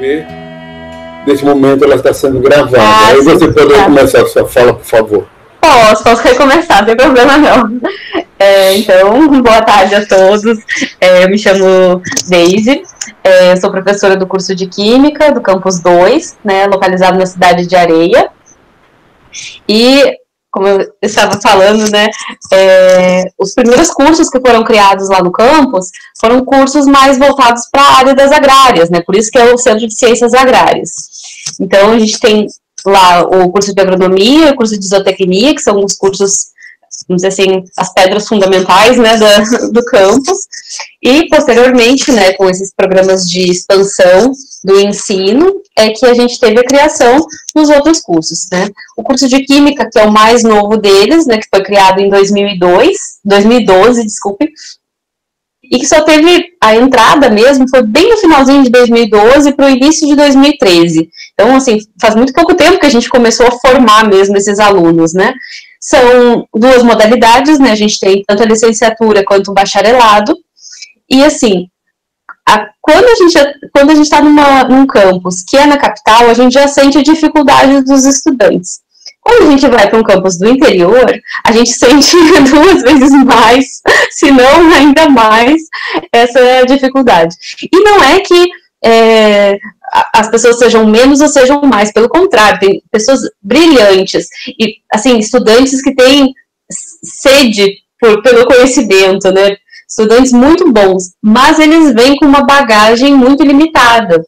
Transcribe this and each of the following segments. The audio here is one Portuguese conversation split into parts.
ver. Nesse momento ela está sendo gravada. Aí você pode começar a sua fala, por favor. Posso recomeçar, não tem problema não. Então, boa tarde a todos. Eu me chamo Deise, sou professora do curso de Química do Campus 2, né, localizado na cidade de Areia. E, como eu estava falando, né, os primeiros cursos que foram criados lá no campus foram cursos mais voltados para a área das agrárias, né, por isso que é o Centro de Ciências Agrárias. Então, a gente tem lá o curso de agronomia, o curso de zootecnia, que são os cursos, vamos dizer assim, as pedras fundamentais, né, do campus, e posteriormente, né, com esses programas de expansão do ensino, é que a gente teve a criação dos outros cursos, né. O curso de química, que é o mais novo deles, né, que foi criado em 2012, desculpe, e que só teve a entrada mesmo, foi bem no finalzinho de 2012 para o início de 2013. Então, assim, faz muito pouco tempo que a gente começou a formar mesmo esses alunos, né? São duas modalidades, né? A gente tem tanto a licenciatura quanto o bacharelado. E, assim, quando a gente está num campus que é na capital, a gente já sente a dificuldade dos estudantes. Quando a gente vai para um campus do interior, a gente sente 2 vezes mais, se não ainda mais, essa dificuldade. E não é que as pessoas sejam menos ou sejam mais, pelo contrário, tem pessoas brilhantes, e, assim, estudantes que têm sede pelo conhecimento, né? Estudantes muito bons, mas eles vêm com uma bagagem muito limitada,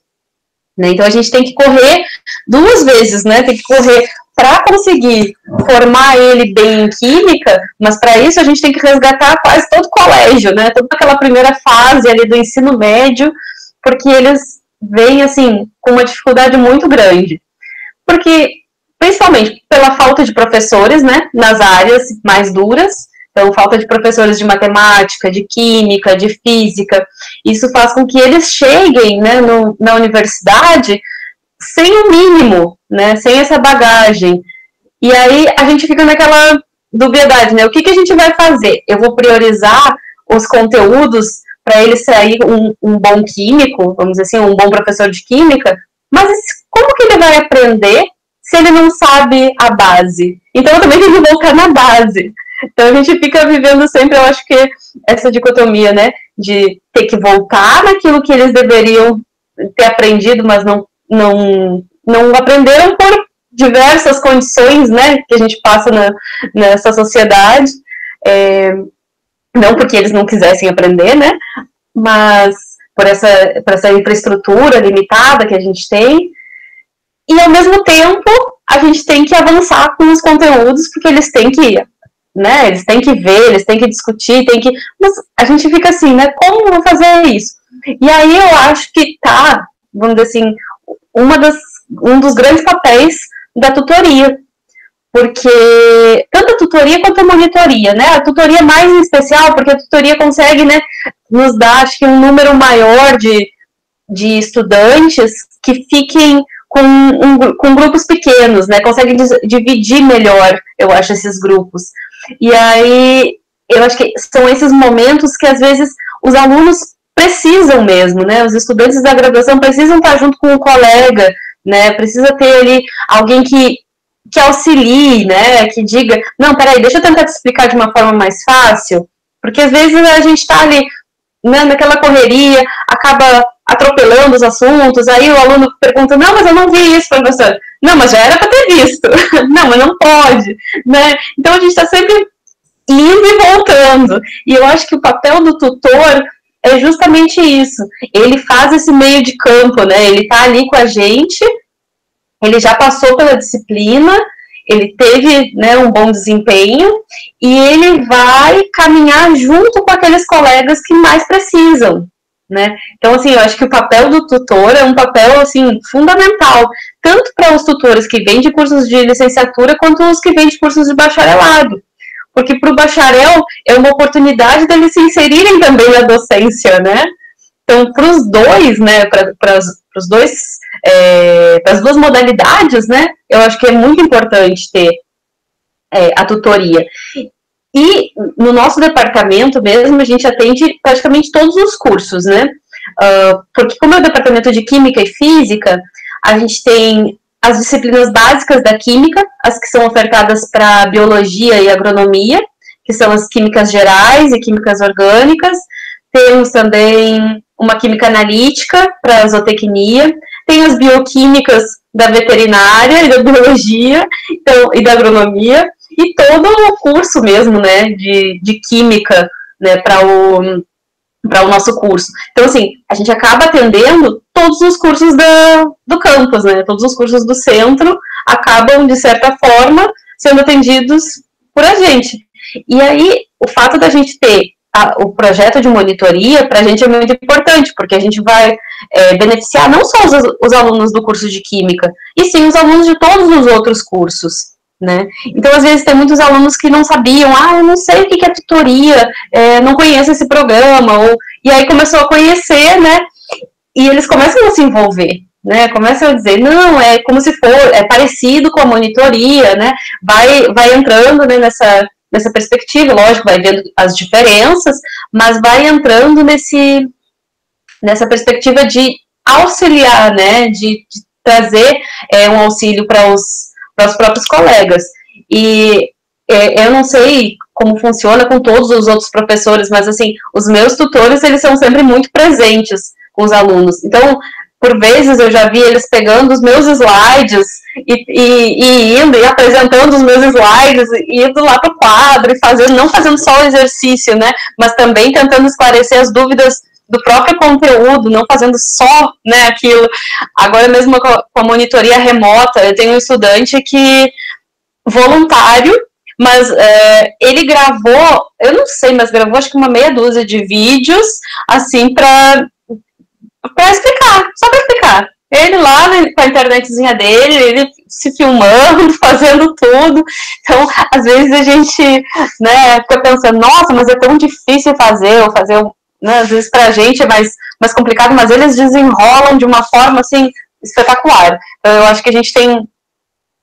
né? Então a gente tem que correr 2 vezes, né? Tem que correr para conseguir formar ele bem em química, mas para isso a gente tem que resgatar quase todo o colégio, né? Toda aquela primeira fase ali do ensino médio, porque eles vêm, assim, com uma dificuldade muito grande. Porque, principalmente pela falta de professores, né? Nas áreas mais duras, então falta de professores de matemática, de química, de física, isso faz com que eles cheguem, né, na universidade sem o mínimo, né, sem essa bagagem. E aí a gente fica naquela dubiedade, né, o que a gente vai fazer? Eu vou priorizar os conteúdos para ele sair um bom químico, vamos dizer assim, um bom professor de química, mas como que ele vai aprender se ele não sabe a base? Então eu também tenho que voltar na base. Então a gente fica vivendo sempre, eu acho que essa dicotomia, né, de ter que voltar naquilo que eles deveriam ter aprendido, mas não aprenderam por diversas condições, né, que a gente passa nessa sociedade, não porque eles não quisessem aprender, né, mas por essa infraestrutura limitada que a gente tem, e ao mesmo tempo a gente tem que avançar com os conteúdos, porque eles têm que, né, eles têm que ver, eles têm que discutir, mas a gente fica assim, né, como eu vou fazer isso? E aí eu acho que vamos dizer assim, um dos grandes papéis da tutoria, porque tanto a tutoria quanto a monitoria, né, a tutoria mais em especial, porque a tutoria consegue, né, nos dar, acho que um número maior de estudantes que fiquem com grupos pequenos, né, conseguem dividir melhor, eu acho, esses grupos. E aí, eu acho que são esses momentos que, às vezes, os alunos precisam mesmo, né, os estudantes da graduação precisam estar junto com o colega, né, precisa ter ali alguém que auxilie, né, que diga, não, peraí, deixa eu tentar te explicar de uma forma mais fácil, porque às vezes a gente está ali, né, naquela correria, acaba atropelando os assuntos, aí o aluno pergunta, não, mas eu não vi isso, professor. Não, mas já era para ter visto. Não, mas não pode, né? Então a gente está sempre indo e voltando. E eu acho que o papel do tutor é justamente isso. Ele faz esse meio de campo, né? Ele está ali com a gente, ele já passou pela disciplina, ele teve, né, um bom desempenho e ele vai caminhar junto com aqueles colegas que mais precisam, né? Então, assim, eu acho que o papel do tutor é um papel, assim, fundamental, tanto para os tutores que vêm de cursos de licenciatura, quanto os que vêm de cursos de bacharelado, porque para o bacharel é uma oportunidade deles se inserirem também na docência, né? Então, para os dois, né, para as duas modalidades, né, eu acho que é muito importante ter a tutoria. E no nosso departamento mesmo, a gente atende praticamente todos os cursos, né? Porque como é o departamento de Química e Física, a gente tem as disciplinas básicas da Química, as que são ofertadas para Biologia e Agronomia, que são as Químicas Gerais e Químicas Orgânicas. Temos também uma Química Analítica para Zootecnia, tem as Bioquímicas da Veterinária e da Biologia então, e da Agronomia, e todo o curso mesmo, né, de Química, né, para o nosso curso. Então, assim, a gente acaba atendendo todos os cursos do campus, né, todos os cursos do centro acabam, de certa forma, sendo atendidos por a gente. E aí, o fato da gente ter o projeto de monitoria, para a gente é muito importante, porque a gente vai beneficiar não só os alunos do curso de Química, e sim os alunos de todos os outros cursos, né? Então, às vezes, tem muitos alunos que não sabiam, eu não sei o que é tutoria, não conheço esse programa, e aí começou a conhecer, né? E eles começam a se envolver, né? Começam a dizer, não, é como se for, é parecido com a monitoria, né? Vai entrando, né, nessa perspectiva, lógico, vai vendo as diferenças, mas vai entrando nessa perspectiva de auxiliar, né, de trazer um auxílio para os próprios colegas. E eu não sei como funciona com todos os outros professores, mas, assim, os meus tutores, eles são sempre muito presentes com os alunos. Então, por vezes, eu já vi eles pegando os meus slides e indo e apresentando os meus slides, e indo lá para o quadro e não fazendo só o exercício, né, mas também tentando esclarecer as dúvidas do próprio conteúdo, não fazendo só, né, aquilo. Agora mesmo com a monitoria remota, eu tenho um estudante que, voluntário, mas ele gravou, eu não sei, mas gravou acho que uma meia dúzia de vídeos, assim, para explicar, só para explicar. Ele lá, né, com a internetzinha dele, ele se filmando, fazendo tudo. Então, às vezes a gente, né, fica pensando, nossa, mas é tão difícil fazer, né, às vezes pra gente é mais complicado, mas eles desenrolam de uma forma, assim, espetacular. Então, eu acho que a gente tem,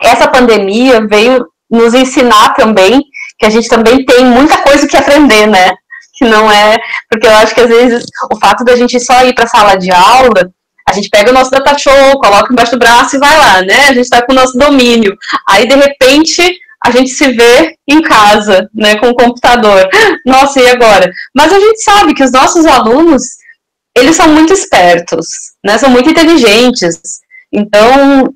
essa pandemia veio nos ensinar também, que a gente também tem muita coisa que aprender, né, que não é, porque eu acho que às vezes o fato da gente só ir pra sala de aula, a gente pega o nosso data show, coloca embaixo do braço e vai lá, né, a gente tá com o nosso domínio, aí de repente a gente se vê em casa, né, com o computador. Nossa, e agora? Mas a gente sabe que os nossos alunos, eles são muito espertos, né, são muito inteligentes. Então,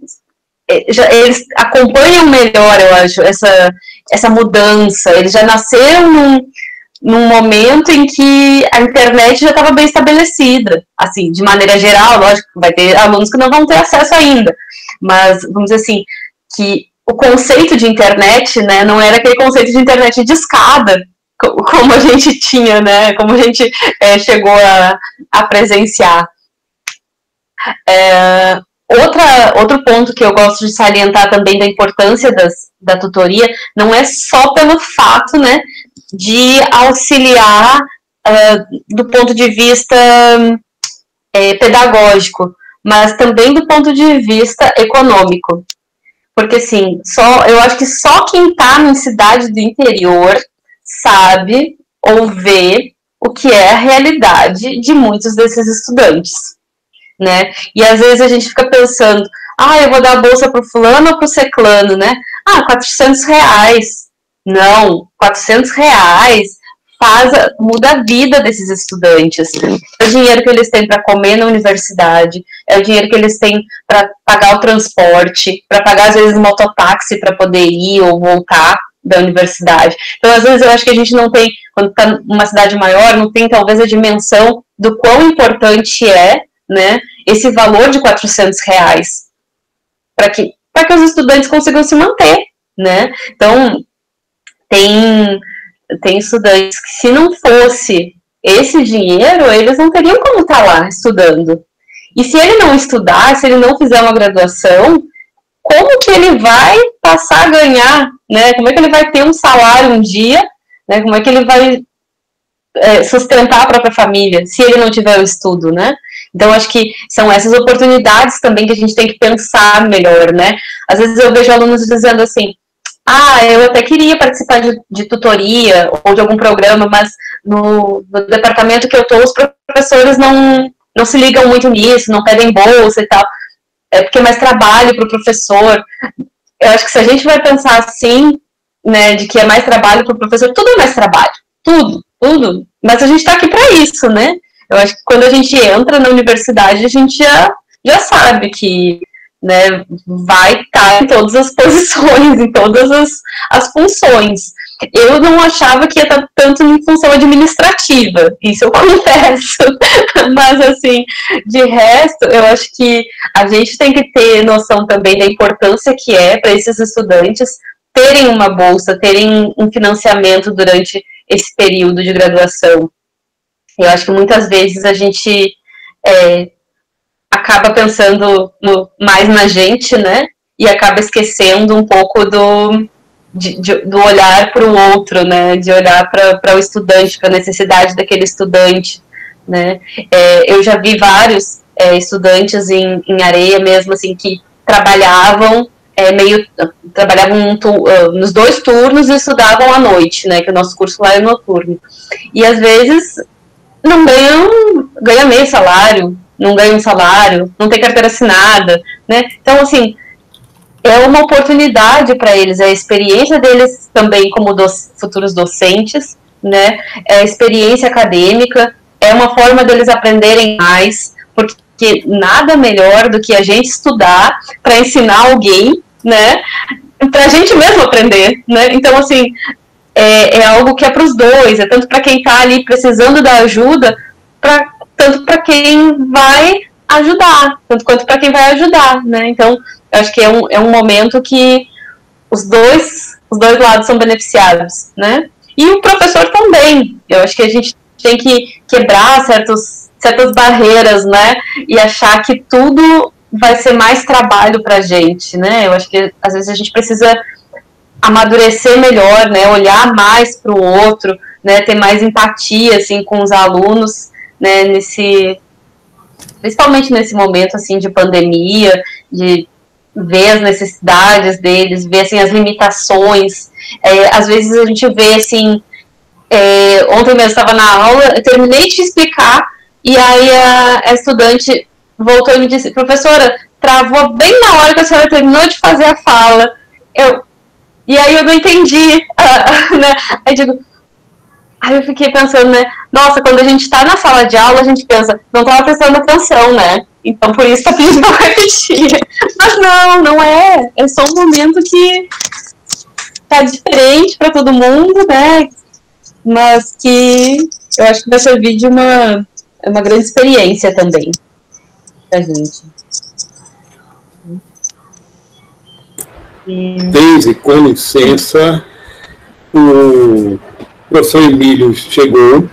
eles acompanham melhor, eu acho, essa mudança. Eles já nasceram num momento em que a internet já estava bem estabelecida. Assim, de maneira geral, lógico, vai ter alunos que não vão ter acesso ainda. Mas, vamos dizer assim, que o conceito de internet, né, não era aquele conceito de internet de escada, como a gente tinha, né, como a gente chegou a presenciar. Outro ponto que eu gosto de salientar também da importância da tutoria, não é só pelo fato, né, de auxiliar do ponto de vista pedagógico, mas também do ponto de vista econômico. Porque, assim, eu acho que só quem está em cidade do interior sabe ou vê o que é a realidade de muitos desses estudantes, né? E às vezes a gente fica pensando, eu vou dar a bolsa pro fulano ou pro ciclano, né? R$400. Não, R$400 muda a vida desses estudantes. É o dinheiro que eles têm para comer na universidade, é o dinheiro que eles têm para pagar o transporte, para pagar, às vezes, mototáxi para poder ir ou voltar da universidade. Então, às vezes, eu acho que a gente não tem, quando está numa cidade maior, não tem, talvez, a dimensão do quão importante é, né, esse valor de R$400 para que os estudantes consigam se manter, né? Então, tem estudantes que, se não fosse esse dinheiro, eles não teriam como estar lá estudando. E se ele não estudar, se ele não fizer uma graduação, como que ele vai passar a ganhar, né? Como é que ele vai ter um salário um dia, né? Como é que ele vai sustentar a própria família, se ele não tiver o estudo, né? Então, acho que são essas oportunidades também que a gente tem que pensar melhor, né? Às vezes eu vejo alunos dizendo assim, eu até queria participar de tutoria ou de algum programa, mas no departamento que eu estou, os professores não não se ligam muito nisso, não pedem bolsa e tal, é porque é mais trabalho para o professor. Eu acho que se a gente vai pensar assim, né, de que é mais trabalho para o professor, tudo é mais trabalho, tudo, mas a gente está aqui para isso, né? Eu acho que quando a gente entra na universidade, a gente já sabe que, né, vai estar em todas as posições, em todas as funções. Eu não achava que ia estar tanto em função administrativa, isso eu confesso, mas assim, de resto, eu acho que a gente tem que ter noção também da importância que é para esses estudantes terem uma bolsa, terem um financiamento durante esse período de graduação. Eu acho que muitas vezes a gente acaba pensando mais na gente, né, e acaba esquecendo um pouco do olhar para o outro, né, de olhar para o estudante, para a necessidade daquele estudante, né. Eu já vi vários estudantes em Areia mesmo, assim, que trabalhavam nos 2 turnos e estudavam à noite, né, que o nosso curso lá é noturno, e às vezes não ganham meio salário, não ganham um salário, não tem carteira assinada, né, então assim, é uma oportunidade para eles, é a experiência deles também como futuros docentes, né? É a experiência acadêmica, é uma forma deles aprenderem mais, porque nada melhor do que a gente estudar para ensinar alguém, né? Para a gente mesmo aprender, né? Então, assim, é algo que é para os dois, é tanto para quem está ali precisando da ajuda, tanto para quem vai ajudar, tanto quanto para quem vai ajudar, né? Então, eu acho que é um momento que os dois lados são beneficiados, né? E o professor também. Eu acho que a gente tem que quebrar certas barreiras, né? E achar que tudo vai ser mais trabalho pra gente, né? Eu acho que às vezes a gente precisa amadurecer melhor, né? Olhar mais para o outro, né? Ter mais empatia, assim, com os alunos, né? Principalmente nesse momento, assim, de pandemia, de ver as necessidades deles, ver, assim, as limitações. Às vezes a gente vê, assim, ontem mesmo estava na aula, eu terminei de explicar, e aí a estudante voltou e me disse, professora, travou bem na hora que a senhora terminou de fazer a fala. E aí eu não entendi, né? Aí eu fiquei pensando, né? Nossa, quando a gente está na sala de aula, a gente pensa, não estava prestando atenção, né? Então por isso está pedindo para repetir. Mas não é. É só um momento que tá diferente para todo mundo, né? Mas que eu acho que vai servir de uma grande experiência também pra gente. Deise, com licença, o professor Emílio chegou.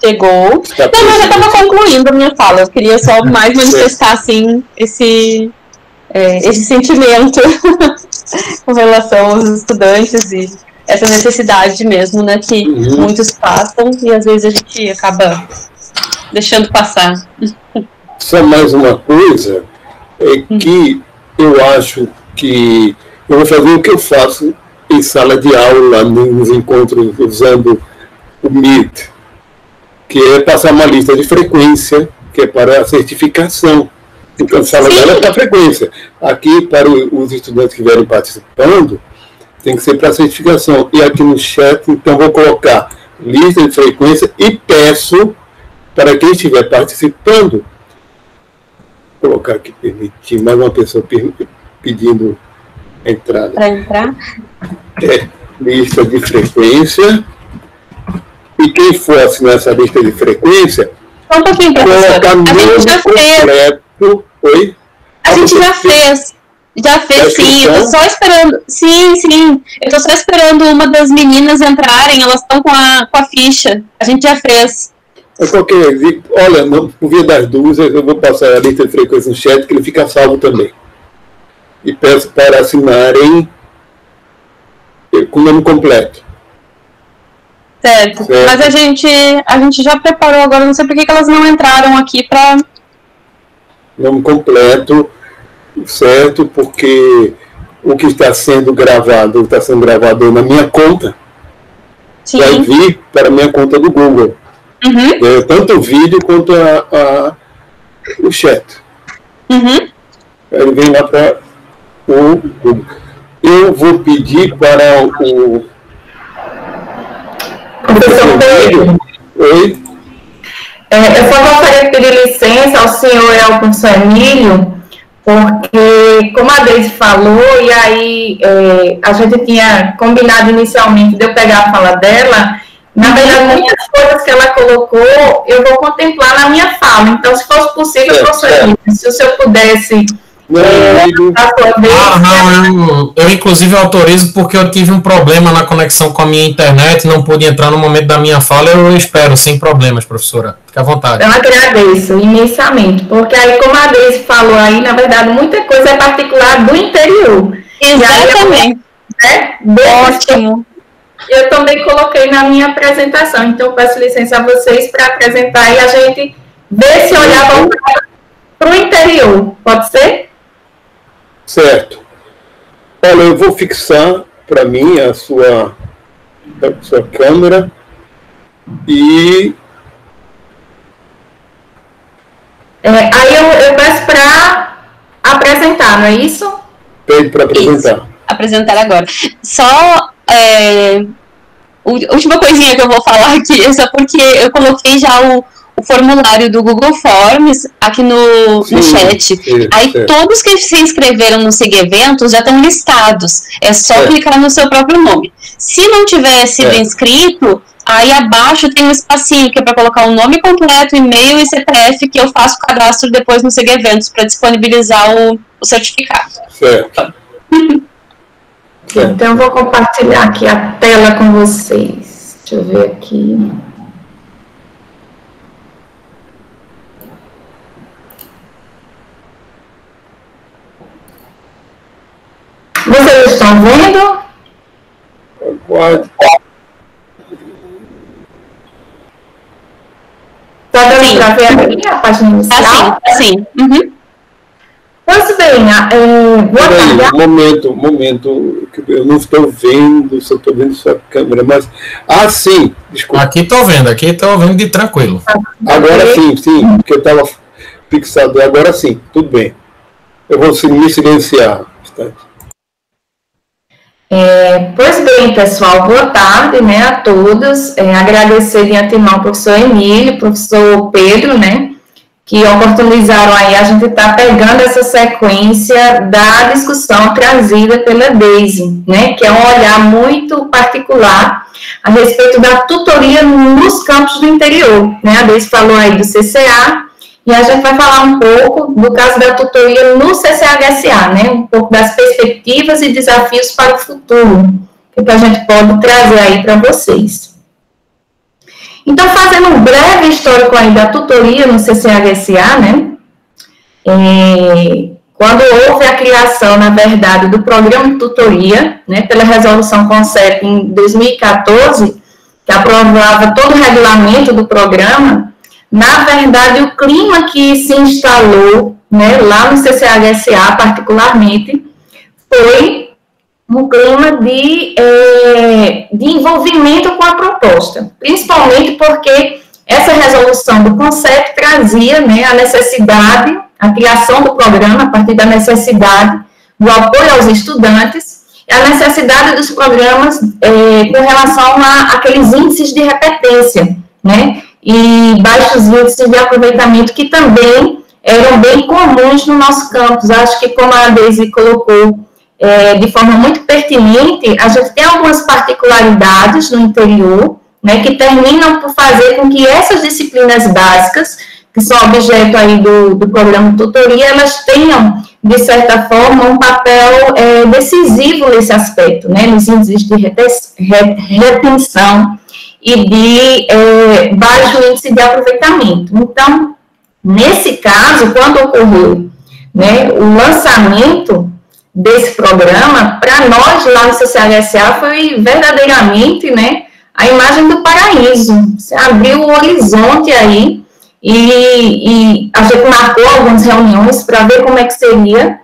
Não, mas eu estava concluindo a minha fala. Eu queria só mais manifestar assim, esse sentimento com relação aos estudantes e essa necessidade mesmo, né, que muitos passam e às vezes a gente acaba deixando passar. Só mais uma coisa, que eu acho que eu vou fazer o que eu faço em sala de aula, nos encontros usando o Meet, que é passar uma lista de frequência, que é para a certificação. Então, a sala dela é para a frequência. Aqui, para os estudantes que vierem participando, tem que ser para a certificação. E aqui no chat, então, vou colocar lista de frequência e peço para quem estiver participando, vou colocar aqui, permitir mais uma pessoa pedindo entrada. Para entrar? Lista de frequência. E quem for assinar essa lista de frequência, só um pouquinho, professor. A gente já fez. Oi? A gente já fez. Já fez, sim. Eu tô só esperando. Sim. Eu tô só esperando uma das meninas entrarem. Elas estão com a ficha. A gente já fez. Olha, por via das dúvidas, eu vou passar a lista de frequência no chat, que ele fica salvo também. E peço para assinarem com o nome completo. Certo. Mas a gente já preparou agora, não sei por que elas não entraram aqui para... Nome completo, certo? Porque o que está sendo gravado na minha conta, vai vir para a minha conta do Google. Tanto o vídeo quanto o chat. Uhum. Ele vem lá para o Google. Eu vou pedir para o professor Pedro. Oi? Eu só gostaria de pedir licença ao senhor e ao professor Emílio, porque, como a Deise falou, e aí a gente tinha combinado inicialmente de eu pegar a fala dela, na verdade, muitas coisas que ela colocou, eu vou contemplar na minha fala. Então, se fosse possível, professor Emílio, se o senhor pudesse... eu inclusive autorizo porque eu tive um problema na conexão com a minha internet, não pude entrar no momento da minha fala, eu espero, sem problemas, professora, fique à vontade. Eu agradeço imensamente, porque aí, como a Deise falou aí, na verdade, muita coisa é particular do interior. Exatamente. Ótimo. Eu também coloquei na minha apresentação, então peço licença a vocês para apresentar e a gente ver se olhar para o interior, pode ser? Certo. Olha, eu vou fixar para mim a sua câmera e... aí eu peço para apresentar, não é isso? Pede para apresentar. Isso. Apresentar agora. Só... última coisinha que eu vou falar aqui, é só porque eu coloquei já o formulário do Google Forms aqui no chat. Aí todos que se inscreveram no SIG Eventos já estão listados. É só clicar no seu próprio nome. Se não tiver sido inscrito, aí abaixo tem um espacinho que é para colocar o nome completo, e-mail e CPF, que eu faço o cadastro depois no SIG Eventos para disponibilizar o certificado. Certo. Então, eu vou compartilhar aqui a tela com vocês. Deixa eu ver aqui. Vocês estão vendo? Está dando para ver aqui a página inicial? Sim. Uhum. Pois bem, boa tarde. Momento, eu não estou vendo, só estou vendo sua câmera, mas... sim, desculpa. Aqui estou vendo de tranquilo. Agora sim, porque eu estava fixado, agora sim, tudo bem. Eu vou me silenciar. Pois bem, pessoal, boa tarde, né, a todos. Agradecer de antemão ao professor Emílio, professor Pedro, né, que oportunizaram aí a gente estar pegando essa sequência da discussão trazida pela Deise, né, que é um olhar muito particular a respeito da tutoria nos campos do interior, né, a Deise falou aí do CCA, e a gente vai falar um pouco do caso da tutoria no CCHSA, né, um pouco das perspectivas e desafios para o futuro, que a gente pode trazer aí para vocês. Então, fazendo um breve histórico aí da tutoria no CCHSA, né, quando houve a criação, na verdade, do programa de tutoria, né, pela resolução CONCEP em 2014, que aprovava todo o regulamento do programa, na verdade, o clima que se instalou, né, lá no CCHSA, particularmente, foi um clima de envolvimento com a proposta, principalmente porque essa resolução do CONCEP trazia, né, a necessidade, a criação do programa a partir da necessidade do apoio aos estudantes e a necessidade dos programas com relação àqueles índices de repetência, né, e baixos índices de aproveitamento que também eram bem comuns no nosso campus. Acho que, como a Deise colocou de forma muito pertinente, a gente tem algumas particularidades no interior, né, que terminam por fazer com que essas disciplinas básicas, que são objeto aí do programa de tutoria, elas tenham, de certa forma, um papel decisivo nesse aspecto, né, nos índices de retenção e de baixo índice de aproveitamento. Então, nesse caso, quando ocorreu, né, o lançamento desse programa, para nós lá no CCHSA foi verdadeiramente, né, a imagem do paraíso. Você abriu o horizonte aí e a gente marcou algumas reuniões para ver como é que seria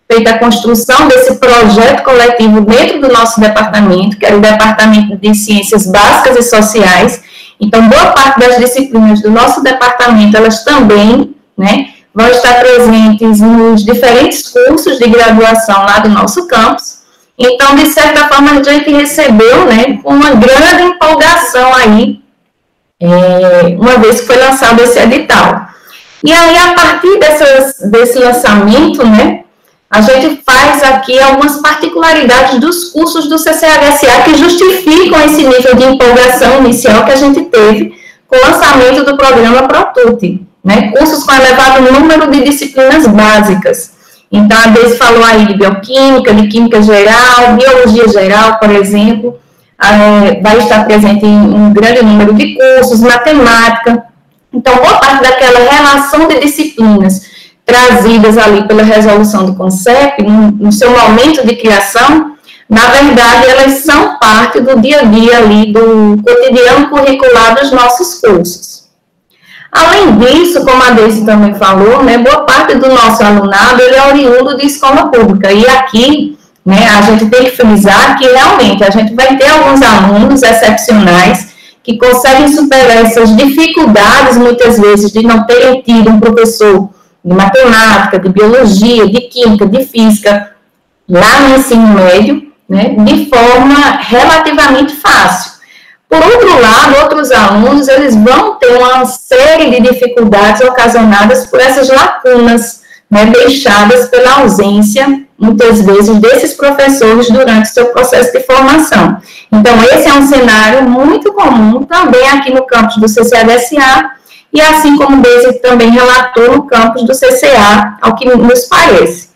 feita a construção desse projeto coletivo dentro do nosso departamento, que era o Departamento de Ciências Básicas e Sociais. Então, boa parte das disciplinas do nosso departamento, elas também, né, vão estar presentes nos diferentes cursos de graduação lá do nosso campus. Então, de certa forma, a gente recebeu, né, uma grande empolgação aí, uma vez que foi lançado esse edital. E aí, a partir desse lançamento, né, a gente faz aqui algumas particularidades dos cursos do CCHSA que justificam esse nível de empolgação inicial que a gente teve com o lançamento do programa ProTuti, né, cursos com elevado número de disciplinas básicas. Então, a Deise falou aí de bioquímica, de química geral, biologia geral, por exemplo, vai estar presente em um grande número de cursos, matemática. Então, boa parte daquela relação de disciplinas trazidas ali pela resolução do CONCEP, no seu momento de criação, na verdade, elas são parte do dia a dia ali, do cotidiano curricular dos nossos cursos. Além disso, como a Deise também falou, né, boa parte do nosso alunado, ele é oriundo de escola pública, e aqui, né, a gente tem que frisar que realmente a gente vai ter alguns alunos excepcionais que conseguem superar essas dificuldades, muitas vezes, de não terem tido um professor de matemática, de biologia, de química, de física, lá no ensino médio, né, de forma relativamente fácil. Por outro lado, outros alunos, eles vão ter uma série de dificuldades ocasionadas por essas lacunas, né, deixadas pela ausência, muitas vezes, desses professores durante o seu processo de formação. Então, esse é um cenário muito comum também aqui no campus do CCHSA, e assim como o Deise também relatou no campus do CCA, ao que nos parece.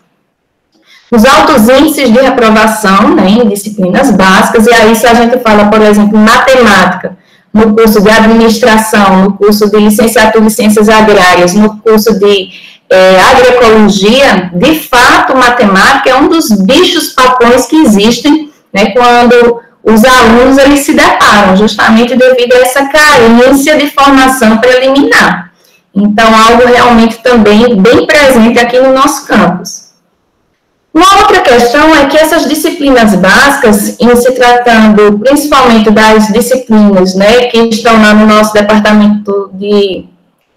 Os altos índices de reprovação, né, em disciplinas básicas, e aí se a gente fala, por exemplo, em matemática, no curso de administração, no curso de licenciatura em ciências agrárias, no curso de agroecologia, de fato, matemática é um dos bichos papões que existem, né, quando os alunos eles se deparam, justamente devido a essa carência de formação preliminar. Então, algo realmente também bem presente aqui no nosso campus. Uma outra questão é que essas disciplinas básicas, em se tratando principalmente das disciplinas, né, que estão lá no nosso departamento de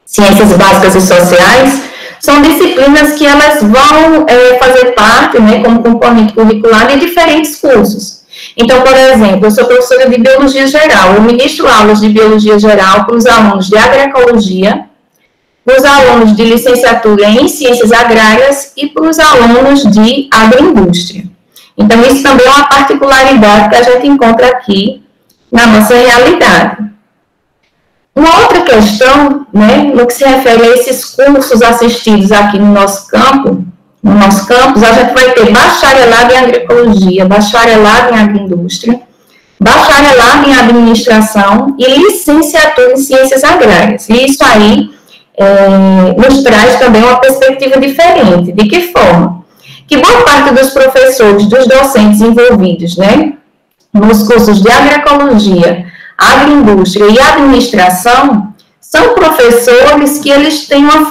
Ciências Básicas e Sociais, são disciplinas que elas vão fazer parte, né, como componente curricular de diferentes cursos. Então, por exemplo, eu sou professora de Biologia Geral, eu ministro aulas de Biologia Geral para os alunos de Agroecologia, para os alunos de licenciatura em Ciências Agrárias e para os alunos de Agroindústria. Então, isso também é uma particularidade que a gente encontra aqui na nossa realidade. Uma outra questão, né, no que se refere a esses cursos assistidos aqui no nosso campus, a gente vai ter bacharelado em Agroecologia, bacharelado em Agroindústria, bacharelado em Administração e licenciatura em Ciências Agrárias. E isso aí nos traz também uma perspectiva diferente. De que forma? Que boa parte dos professores, dos docentes envolvidos, né, nos cursos de Agroecologia, Agroindústria e Administração, são professores que eles têm uma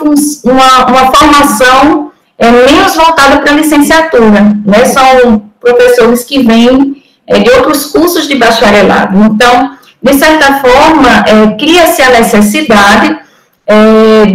formação menos voltada para a licenciatura, né, são professores que vêm de outros cursos de bacharelado. Então, de certa forma, cria-se a necessidade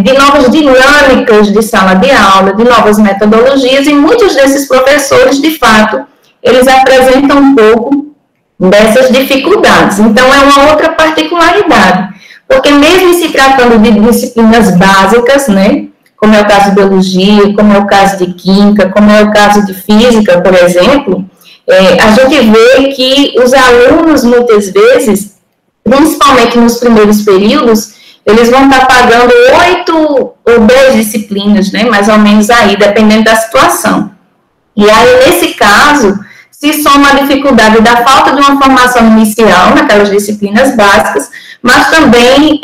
de novas dinâmicas de sala de aula, de novas metodologias, e muitos desses professores, de fato, eles apresentam um pouco dessas dificuldades. Então, é uma outra particularidade, porque mesmo se tratando de disciplinas básicas, né, como é o caso de biologia, como é o caso de química, como é o caso de física, por exemplo, a gente vê que os alunos, muitas vezes, principalmente nos primeiros períodos, eles vão estar pagando 8 ou 10 disciplinas, né, mais ou menos aí, dependendo da situação. E aí, nesse caso, se soma a dificuldade da falta de uma formação inicial naquelas disciplinas básicas, mas também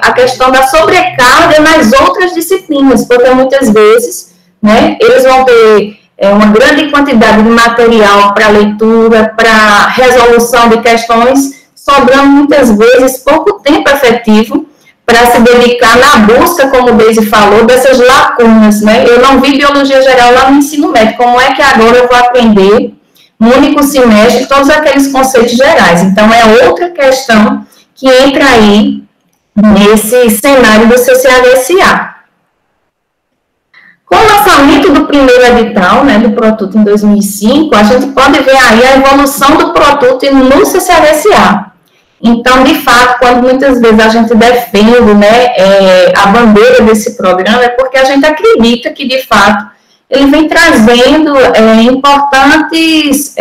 a questão da sobrecarga nas outras disciplinas, porque muitas vezes, né, eles vão ter uma grande quantidade de material para leitura, para resolução de questões, sobrando muitas vezes pouco tempo efetivo para se dedicar na busca, como o Deise falou, dessas lacunas, né? Eu não vi Biologia Geral lá no ensino médio, como é que agora eu vou aprender no único semestre todos aqueles conceitos gerais? Então, é outra questão que entra aí nesse cenário do CCHSA. Com o lançamento do primeiro edital, né, do Protuto em 2005, a gente pode ver aí a evolução do Protuto no CCHSA. Então, de fato, quando muitas vezes a gente defende, né, a bandeira desse programa, é porque a gente acredita que, de fato, ele vem trazendo importantes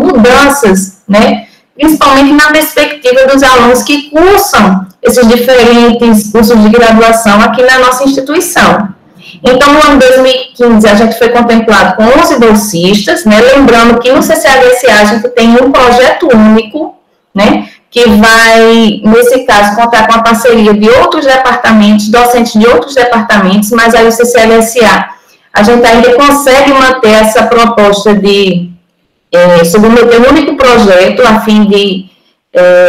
mudanças, né, principalmente na perspectiva dos alunos que cursam esses diferentes cursos de graduação aqui na nossa instituição. Então, no ano 2015, a gente foi contemplado com 11 bolsistas, né, lembrando que no CCHSA a gente tem um projeto único, né, que vai, nesse caso, contar com a parceria de outros departamentos, docentes de outros departamentos, mas aí o CCHSA, a gente ainda consegue manter essa proposta de submeter um único projeto a fim de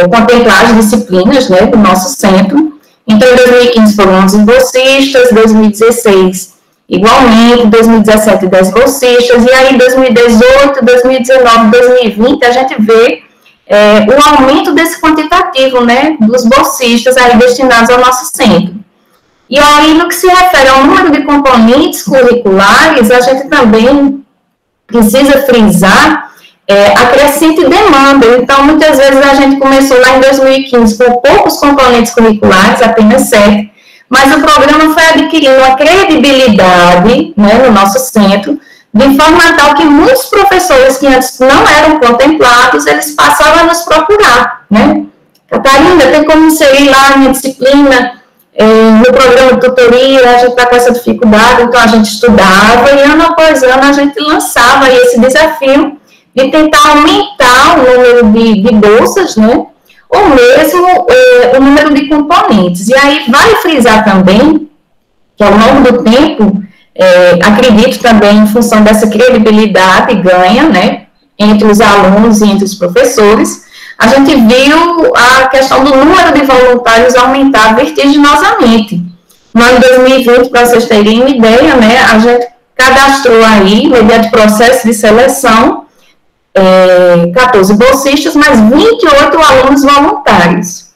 contemplar as disciplinas, né, do nosso centro. Então, em 2015 foram 11 bolsistas, 2016 igualmente, 2017 10 bolsistas, e aí em 2018, 2019, 2020 a gente vê o aumento desse quantitativo, né, dos bolsistas aí destinados ao nosso centro. E aí, no que se refere ao número de componentes curriculares, a gente também precisa frisar a crescente demanda. Então, muitas vezes a gente começou lá em 2015 com poucos componentes curriculares, apenas 7, mas o programa foi adquirindo uma credibilidade, né, no nosso centro, de forma tal que muitos professores que antes não eram contemplados, eles passavam a nos procurar, né? Catarina, tem como inserir lá a minha disciplina no programa de tutoria, a gente está com essa dificuldade, então a gente estudava e ano após ano a gente lançava aí esse desafio de tentar aumentar o número de bolsas, né, ou mesmo o número de componentes. E aí vale frisar também que ao longo do tempo, acredito também em função dessa credibilidade ganha, né, entre os alunos e entre os professores, a gente viu a questão do número de voluntários aumentar vertiginosamente. No ano 2020, para vocês terem uma ideia, né, a gente cadastrou aí, mediante processo de seleção, 14 bolsistas, mas 28 alunos voluntários.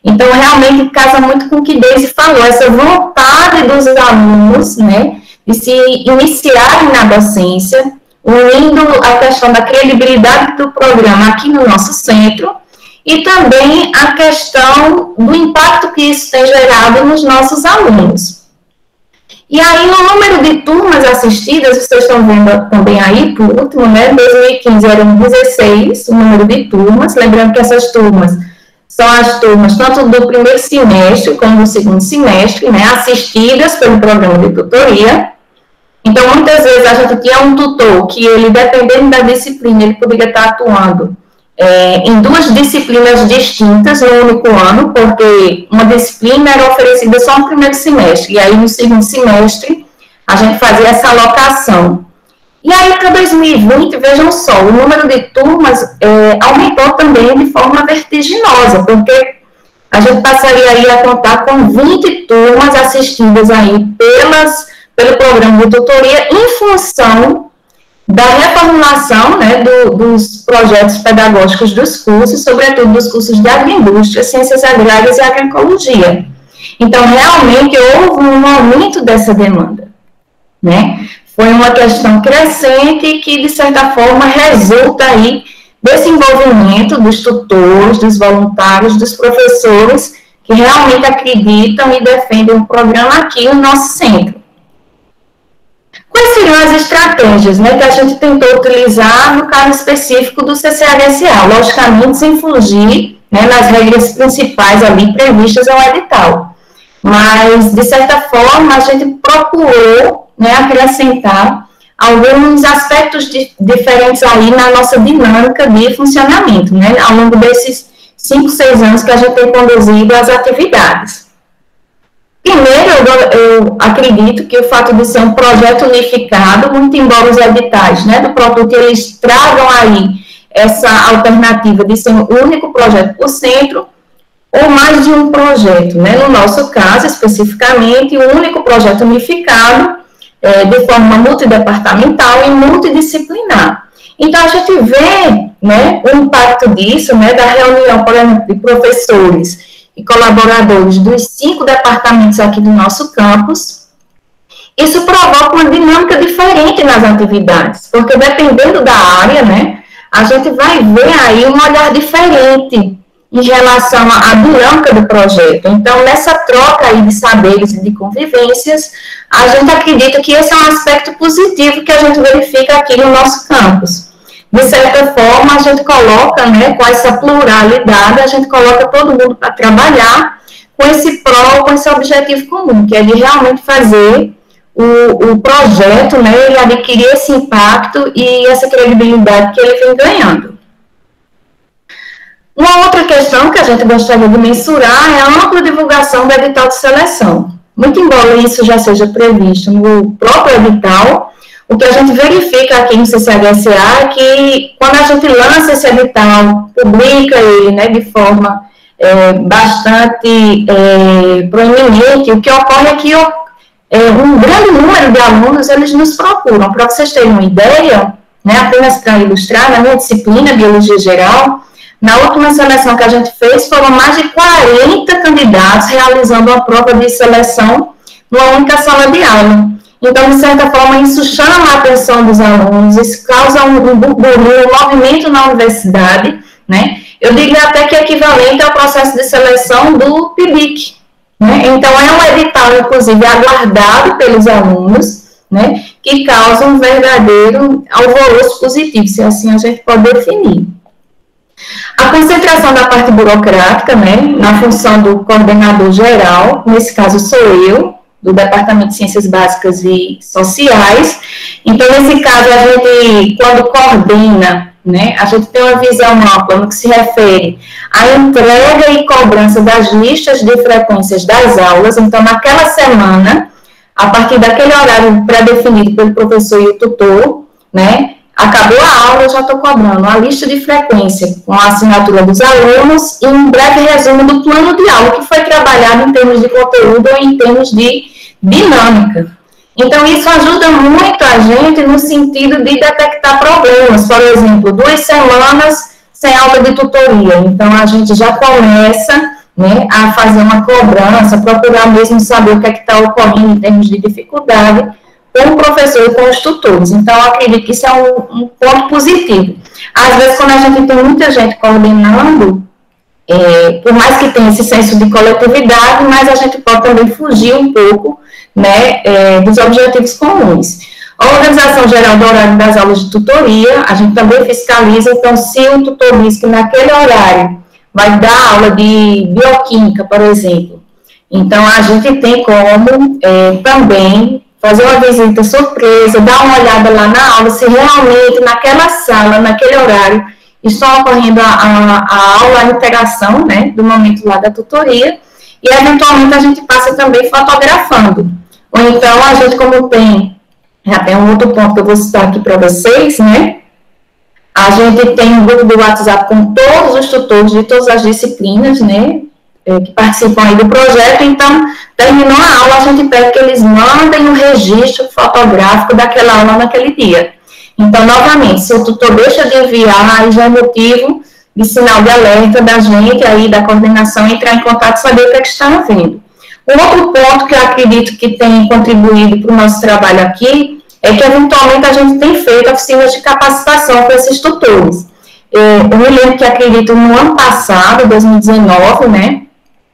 Então, realmente, casa muito com o que Deise falou, essa vontade dos alunos, né, de se iniciarem na docência, unindo a questão da credibilidade do programa aqui no nosso centro, e também a questão do impacto que isso tem gerado nos nossos alunos. E aí, no número de turmas assistidas, vocês estão vendo também aí, por último, né, em 2015 eram 16 o número de turmas, lembrando que essas turmas são as turmas tanto do primeiro semestre como do segundo semestre, né, assistidas pelo programa de tutoria. Então, muitas vezes a gente tinha um tutor que ele, dependendo da disciplina, ele poderia estar atuando em duas disciplinas distintas no único ano, porque uma disciplina era oferecida só no primeiro semestre, e aí no segundo semestre a gente fazia essa alocação. E aí para 2020, vejam só, o número de turmas aumentou também de forma vertiginosa, porque a gente passaria aí a contar com 20 turmas assistidas aí pelo programa de tutoria em função da reformulação, né, dos projetos pedagógicos dos cursos, sobretudo dos cursos de agroindústria, ciências agrárias e agroecologia. Então, realmente, houve um aumento dessa demanda, né? Foi uma questão crescente que, de certa forma, resulta aí desse envolvimento dos tutores, dos voluntários, dos professores, que realmente acreditam e defendem o programa aqui no nosso centro. Quais seriam as estratégias, né, que a gente tentou utilizar no caso específico do CCHSA? Logicamente, sem fugir, né, nas regras principais ali previstas ao edital. Mas, de certa forma, a gente procurou, né, acrescentar alguns aspectos diferentes aí na nossa dinâmica de funcionamento, né, ao longo desses 5, 6 anos que a gente tem conduzido as atividades. Primeiro, eu acredito que o fato de ser um projeto unificado, muito embora os editais, né, do Protuto, eles tragam aí essa alternativa de ser um único projeto por centro, ou mais de um projeto, né, no nosso caso, especificamente, um único projeto unificado, de forma multidepartamental e multidisciplinar. Então, a gente vê, né, o impacto disso, né, da reunião, por exemplo, de professores e colaboradores dos 5 departamentos aqui do nosso campus, isso provoca uma dinâmica diferente nas atividades, porque dependendo da área, né, a gente vai ver aí um olhar diferente em relação à dinâmica do projeto. Então, nessa troca aí de saberes e de convivências, a gente acredita que esse é um aspecto positivo que a gente verifica aqui no nosso campus. De certa forma, a gente coloca, né, com essa pluralidade, a gente coloca todo mundo para trabalhar com esse objetivo comum, que é de realmente fazer o projeto, né, ele adquirir esse impacto e essa credibilidade que ele vem ganhando. Uma outra questão que a gente gostaria de mensurar é a ampla divulgação do edital de seleção. Muito embora isso já seja previsto no próprio edital, o que a gente verifica aqui no CCHSA é que quando a gente lança esse edital, publica ele, né, de forma bastante proeminente, o que ocorre é que um grande número de alunos, eles nos procuram. Para vocês terem uma ideia, né, apenas para ilustrar, na minha disciplina, Biologia Geral, na última seleção que a gente fez, foram mais de 40 candidatos realizando uma prova de seleção numa única sala de aula. Então, de certa forma, isso chama a atenção dos alunos, isso causa um burburinho, um movimento na universidade, né? Eu diria até que é equivalente ao processo de seleção do PIBIC, né? Então, é um edital, inclusive, aguardado pelos alunos, né? Que causa um verdadeiro alvoroço positivo, se assim a gente pode definir. A concentração da parte burocrática, né, na função do coordenador geral, nesse caso sou eu, do Departamento de Ciências Básicas e Sociais. Então, nesse caso, a gente, quando coordena, né, a gente tem uma visão ampla no que se refere à entrega e cobrança das listas de frequências das aulas. Então, naquela semana, a partir daquele horário pré-definido pelo professor e o tutor, né, acabou a aula, eu já estou cobrando a lista de frequência com a assinatura dos alunos e um breve resumo do plano de aula que foi trabalhado em termos de conteúdo ou em termos de dinâmica. Então, isso ajuda muito a gente no sentido de detectar problemas. Por exemplo, 2 semanas sem aula de tutoria. Então, a gente já começa, né, a fazer uma cobrança, procurar mesmo saber o que é que está ocorrendo em termos de dificuldade com o professor e com os tutores. Então, eu acredito que isso é um ponto positivo. Às vezes, quando a gente tem muita gente coordenando, por mais que tenha esse senso de coletividade, mas a gente pode também fugir um pouco, né, dos objetivos comuns. A organização geral do horário das aulas de tutoria, a gente também fiscaliza. Então, se o tutor diz que naquele horário vai dar aula de bioquímica, por exemplo, então a gente tem como também fazer uma visita surpresa, dar uma olhada lá na aula, se realmente naquela sala, naquele horário, está ocorrendo a aula, a interação, né, do momento lá da tutoria, e eventualmente a gente passa também fotografando. Ou então a gente, como já tem um outro ponto que eu vou citar aqui para vocês, né, a gente tem um grupo do WhatsApp com todos os tutores de todas as disciplinas, né, que participam aí do projeto. Então, terminou a aula, a gente pede que eles mandem um registro fotográfico daquela aula naquele dia. Então, novamente, se o tutor deixa de enviar, aí já é motivo de sinal de alerta da gente, aí da coordenação, entrar em contato e saber o que é que está havendo. Um outro ponto que eu acredito que tem contribuído para o nosso trabalho aqui é que, eventualmente, a gente tem feito oficinas de capacitação para esses tutores. Eu me lembro que, acredito, no ano passado, 2019, né,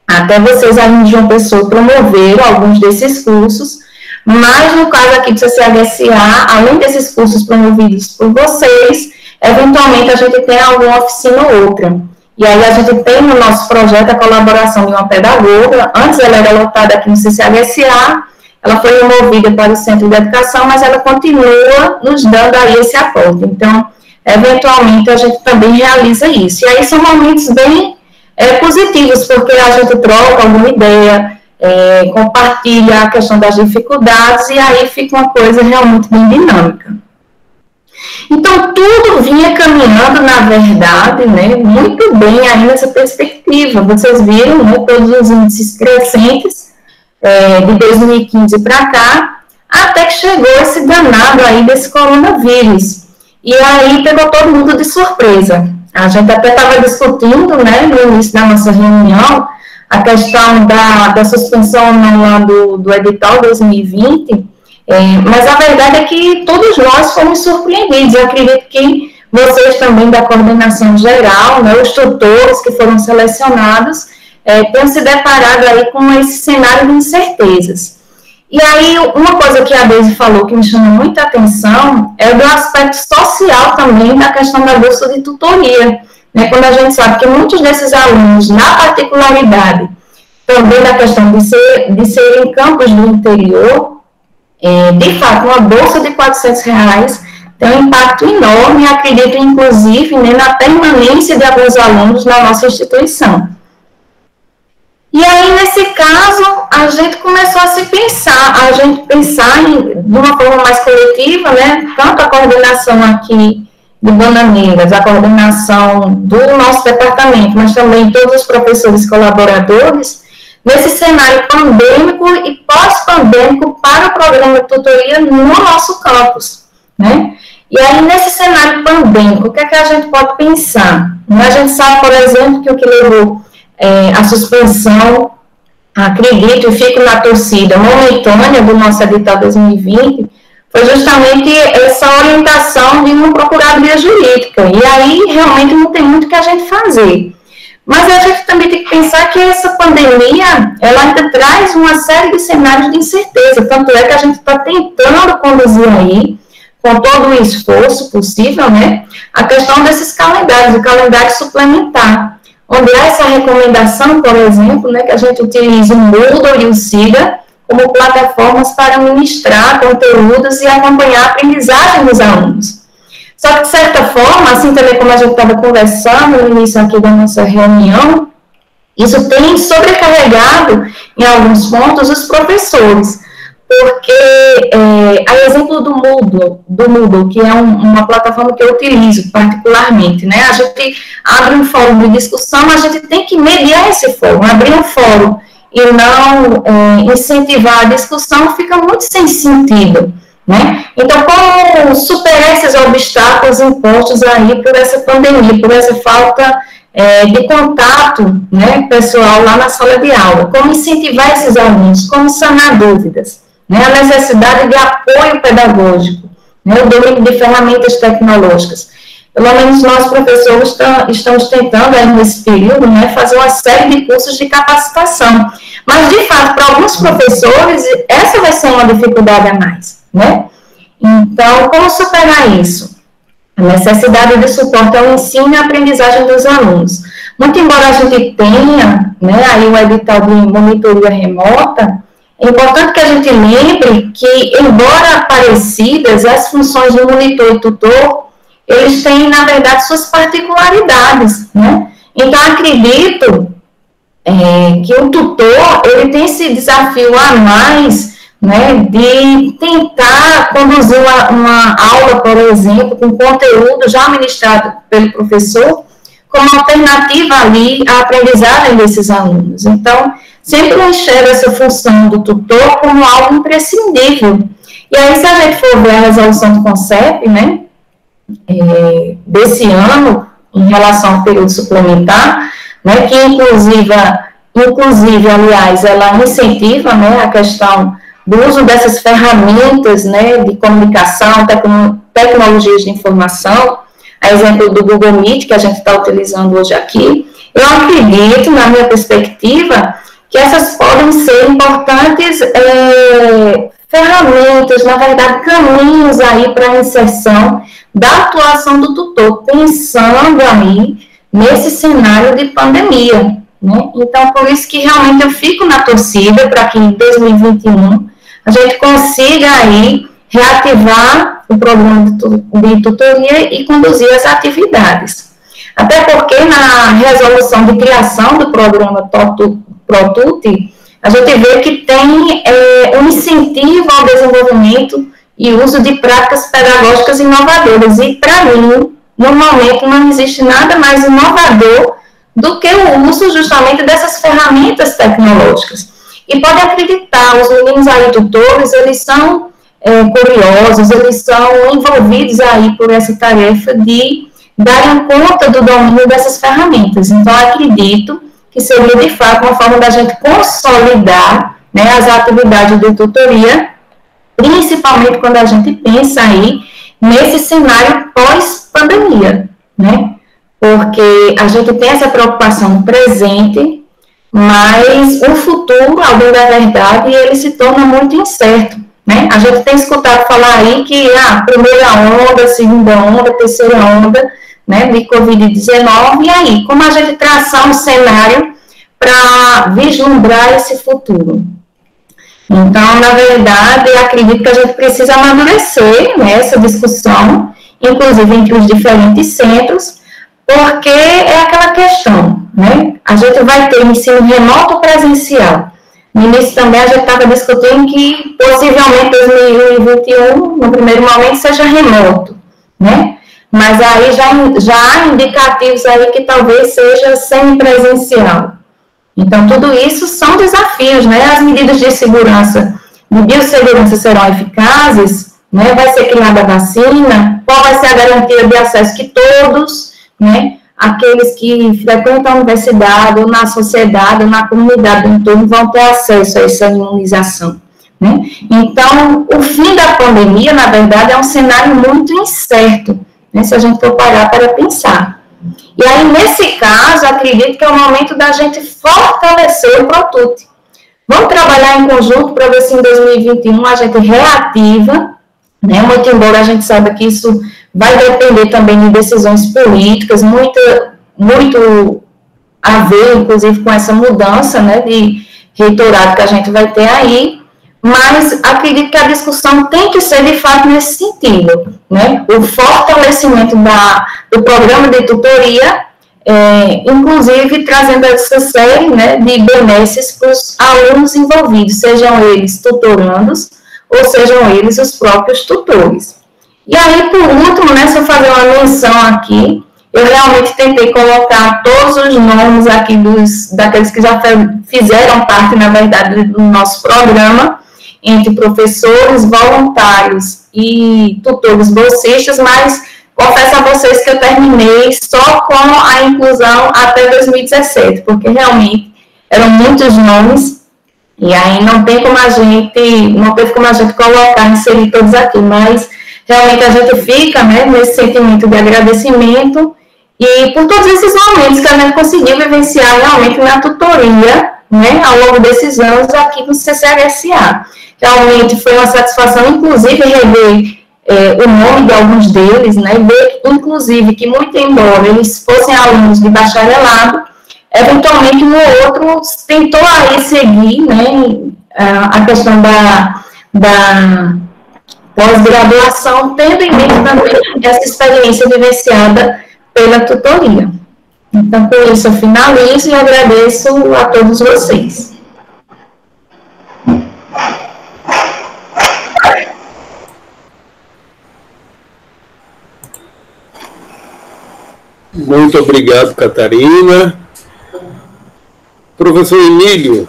até vocês aí de João Pessoa promoveram alguns desses cursos, mas no caso aqui do CCHSA, além desses cursos promovidos por vocês, eventualmente a gente tem alguma oficina ou outra. E aí a gente tem no nosso projeto a colaboração de uma pedagoga. Antes ela era lotada aqui no CCHSA, ela foi removida para o Centro de Educação, mas ela continua nos dando aí esse aporte. Então, eventualmente a gente também realiza isso. E aí são momentos bem positivos, porque a gente troca alguma ideia, compartilha a questão das dificuldades, e aí fica uma coisa realmente bem dinâmica. Então, tudo vinha caminhando, na verdade, né, muito bem aí nessa perspectiva. Vocês viram, né, todos os índices crescentes de 2015 para cá, até que chegou esse danado aí desse coronavírus. E aí pegou todo mundo de surpresa. A gente até estava discutindo, né, no início da nossa reunião, a questão da suspensão lá do edital 2020, Mas a verdade é que todos nós fomos surpreendidos. Eu acredito que vocês também da coordenação geral, né, os tutores que foram selecionados, tenham se deparado aí com esse cenário de incertezas. E aí, uma coisa que a Deise falou que me chamou muita atenção é do aspecto social também da questão da bolsa de tutoria, né, quando a gente sabe que muitos desses alunos, na particularidade também da questão de ser em campos do interior, de fato, uma bolsa de R$400 tem um impacto enorme, acredito, inclusive, né, na permanência de alguns alunos na nossa instituição. E aí, nesse caso, a gente começou a pensar de uma forma mais coletiva, né, tanto a coordenação aqui de Bananeiras, a coordenação do nosso departamento, mas também todos os professores colaboradores, nesse cenário pandêmico e pós-pandêmico para o programa de tutoria no nosso campus, né? E aí, nesse cenário pandêmico, o que é que a gente pode pensar? A gente sabe, por exemplo, que o que levou a suspensão, acredito e fico na torcida momentânea do nosso edital 2020, foi justamente essa orientação de uma procuradoria jurídica. E aí, realmente, não tem muito o que a gente fazer. Mas a gente também tem que pensar que essa pandemia, ela ainda traz uma série de cenários de incerteza. Tanto é que a gente está tentando conduzir aí, com todo o esforço possível, né, a questão desses calendários, o calendário suplementar, onde há essa recomendação, por exemplo, né, que a gente utilize o Moodle e o SIGA como plataformas para ministrar conteúdos e acompanhar a aprendizagem dos alunos. Só que, de certa forma, assim também como a gente estava conversando no início aqui da nossa reunião, isso tem sobrecarregado, em alguns pontos, os professores. Porque, a exemplo do Moodle, que é uma plataforma que eu utilizo particularmente, né? A gente abre um fórum de discussão, a gente tem que mediar esse fórum. Abrir um fórum e não incentivar a discussão fica muito sem sentido, né? Então, como superar esses obstáculos impostos aí por essa pandemia, por essa falta de contato, né, pessoal lá na sala de aula? Como incentivar esses alunos? Como sanar dúvidas? Né, a necessidade de apoio pedagógico, né, o domínio de ferramentas tecnológicas. Pelo menos nós, professores, estamos tentando, aí, nesse período, né, fazer uma série de cursos de capacitação. Mas, de fato, para alguns professores, essa vai ser uma dificuldade a mais, né? Então, como superar isso? A necessidade de suporte ao ensino e à aprendizagem dos alunos. Muito embora a gente tenha, né, aí o edital de monitoria remota, é importante que a gente lembre que, embora parecidas, as funções de monitor e tutor, eles têm, na verdade, suas particularidades, né? Então, acredito que o tutor, ele tem esse desafio a mais, né, de tentar conduzir uma aula, por exemplo, com conteúdo já ministrado pelo professor, como alternativa ali à aprendizagem desses alunos. Então, sempre eu enxergo essa função do tutor como algo imprescindível. E aí, se a gente for ver a resolução do CONCEP, né, desse ano, em relação ao período suplementar, né, que inclusive, aliás, ela incentiva, né, a questão do uso dessas ferramentas, né, de comunicação, tecnologias de informação, a exemplo do Google Meet, que a gente está utilizando hoje aqui. Eu acredito, na minha perspectiva, que essas podem ser importantes ferramentas, na verdade, caminhos aí para a inserção da atuação do tutor, pensando aí nesse cenário de pandemia, né? Então, por isso que realmente eu fico na torcida para que em 2021 a gente consiga aí reativar o programa de tutoria e conduzir as atividades. Até porque na resolução de criação do programa ProTut, a gente vê que tem um incentivo ao desenvolvimento e uso de práticas pedagógicas inovadoras. E, para mim, no momento, não existe nada mais inovador do que o uso justamente dessas ferramentas tecnológicas. E pode acreditar, os meninos aí tutores, eles são curiosos, eles são envolvidos aí por essa tarefa de darem conta do domínio dessas ferramentas. Então, acredito que seria, de fato, uma forma da gente consolidar, né, as atividades de tutoria principalmente quando a gente pensa aí nesse cenário pós-pandemia, né? Porque a gente tem essa preocupação no presente, mas o futuro, ao bem da verdade, ele se torna muito incerto, né? A gente tem escutado falar aí que a primeira onda, segunda onda, terceira onda, né, de Covid-19, e aí, como a gente traçar um cenário para vislumbrar esse futuro? Então, na verdade, eu acredito que a gente precisa amadurecer, né, essa discussão, inclusive entre os diferentes centros, porque é aquela questão, né, a gente vai ter ensino remoto ou presencial. No início também a gente estava discutindo que possivelmente 2021, no primeiro momento, seja remoto, né, mas aí já há indicativos aí que talvez seja semipresencial. Então, tudo isso são desafios, né? As medidas de segurança, de biossegurança serão eficazes, né? Vai ser criada a vacina, qual vai ser a garantia de acesso que todos, né, aqueles que frequentam a universidade, ou na sociedade, ou na comunidade do entorno, vão ter acesso a essa imunização, né? Então, o fim da pandemia, na verdade, é um cenário muito incerto, né, se a gente for parar para pensar. E aí, nesse caso, acredito que é o momento da gente fortalecer o Protut. Vamos trabalhar em conjunto para ver se em 2021 a gente reativa, né, muito embora a gente saiba que isso vai depender também de decisões políticas, muito a ver, inclusive, com essa mudança, né, de reitorado que a gente vai ter aí, mas acredito que a discussão tem que ser, de fato, nesse sentido, né? O fortalecimento do programa de tutoria, inclusive trazendo essa série, né, de benesses para os alunos envolvidos, sejam eles tutorandos ou sejam eles os próprios tutores. E aí, por último, né, se eu fazer uma menção aqui, eu realmente tentei colocar todos os nomes aqui daqueles que já fizeram parte, na verdade, do nosso programa, entre professores, voluntários e tutores bolsistas, mas confesso a vocês que eu terminei só com a inclusão até 2017, porque realmente eram muitos nomes, e aí não teve como a gente colocar, inserir todos aqui, mas realmente a gente fica, né, nesse sentimento de agradecimento, e por todos esses momentos que a gente conseguiu vivenciar realmente na tutoria, né, ao longo desses anos aqui no CCHSA. Realmente foi uma satisfação, inclusive, rever o nome de alguns deles, né, ver, inclusive, que muito embora eles fossem alunos de bacharelado, eventualmente um ou outro tentou aí seguir, né, a questão da pós-graduação, tendo em mente também essa experiência vivenciada pela tutoria. Então, por isso, eu finalizo e agradeço a todos vocês. Muito obrigado, Catarina. Professor Emílio.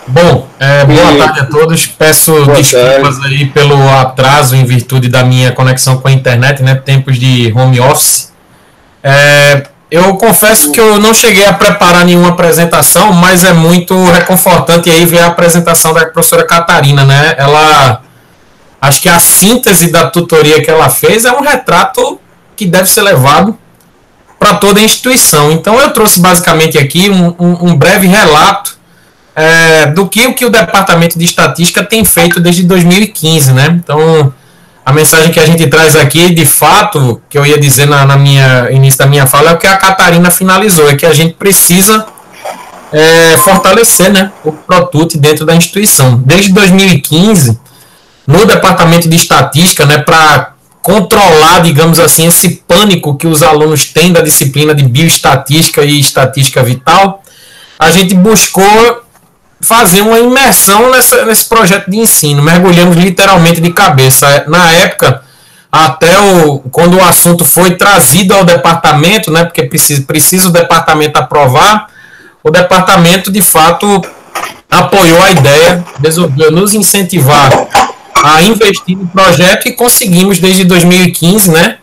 Bom, boa tarde a todos. Peço desculpas aí pelo atraso em virtude da minha conexão com a internet, né? Tempos de home office. Eu confesso que eu não cheguei a preparar nenhuma apresentação, mas é muito reconfortante aí ver a apresentação da professora Catarina, né? Acho que a síntese da tutoria que ela fez é um retrato que deve ser levado para toda a instituição. Então, eu trouxe basicamente aqui um breve relato do que o Departamento de Estatística tem feito desde 2015, né? Então, a mensagem que a gente traz aqui, de fato, que eu ia dizer início da minha fala, é o que a Catarina finalizou, é que a gente precisa fortalecer, né, o Protut dentro da instituição. Desde 2015, no Departamento de Estatística, né, para controlar, digamos assim, esse pânico que os alunos têm da disciplina de bioestatística e estatística vital, a gente buscou fazer uma imersão nesse projeto de ensino. Mergulhamos literalmente de cabeça. Na época, até quando o assunto foi trazido ao departamento, né, porque precisa o departamento aprovar, o departamento, de fato, apoiou a ideia, resolveu nos incentivar a investir no projeto e conseguimos, desde 2015, né,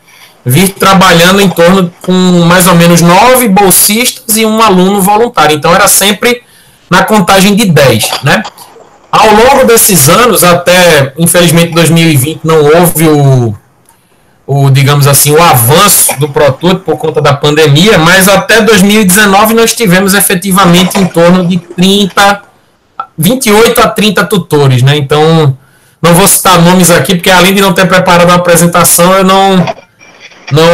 vir trabalhando em torno com mais ou menos 9 bolsistas e um aluno voluntário. Então, era sempre na contagem de 10, né? Ao longo desses anos, até, infelizmente, 2020, não houve digamos assim, o avanço do ProTut por conta da pandemia, mas até 2019 nós tivemos efetivamente em torno de 28 a 30 tutores, né? Então, não vou citar nomes aqui, porque além de não ter preparado uma apresentação, eu não,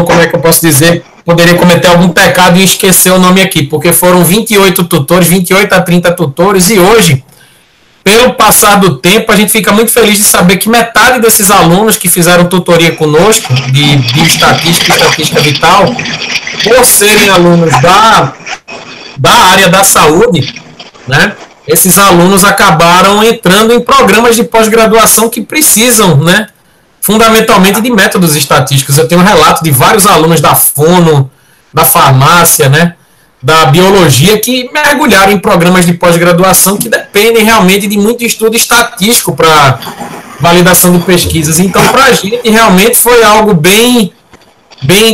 como é que eu posso dizer, poderia cometer algum pecado e esquecer o nome aqui, porque foram 28 tutores, 28 a 30 tutores, e hoje, pelo passar do tempo, a gente fica muito feliz de saber que metade desses alunos que fizeram tutoria conosco, de bioestatística e estatística vital, por serem alunos da área da saúde, né, esses alunos acabaram entrando em programas de pós-graduação que precisam, né, fundamentalmente de métodos estatísticos. Eu tenho um relato de vários alunos da fono, da farmácia, né, da biologia, que mergulharam em programas de pós-graduação que dependem realmente de muito estudo estatístico para validação de pesquisas. Então, para a gente, realmente foi algo bem,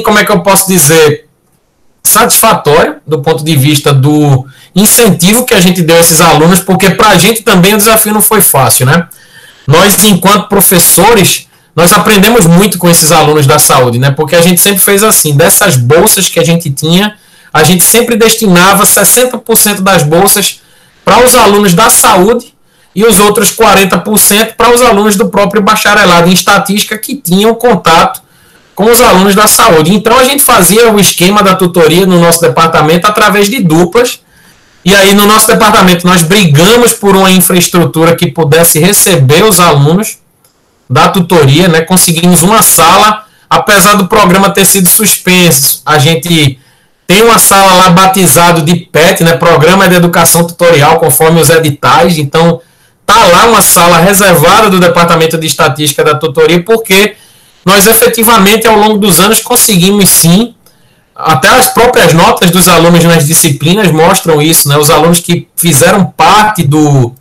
como é que eu posso dizer, satisfatório do ponto de vista do incentivo que a gente deu a esses alunos, porque para a gente também o desafio não foi fácil, né? Nós, enquanto professores, nós aprendemos muito com esses alunos da saúde, né? Porque a gente sempre fez assim, dessas bolsas que a gente tinha, a gente sempre destinava 60% das bolsas para os alunos da saúde e os outros 40% para os alunos do próprio bacharelado em estatística que tinham contato com os alunos da saúde. Então a gente fazia o esquema da tutoria no nosso departamento através de duplas, e aí no nosso departamento nós brigamos por uma infraestrutura que pudesse receber os alunos da tutoria, né? Conseguimos uma sala, apesar do programa ter sido suspenso, a gente tem uma sala lá batizado de PET, né, Programa de Educação Tutorial, conforme os editais. Então, tá lá uma sala reservada do Departamento de Estatística da tutoria, porque nós efetivamente, ao longo dos anos, conseguimos sim, até as próprias notas dos alunos nas disciplinas mostram isso, né, os alunos que fizeram parte do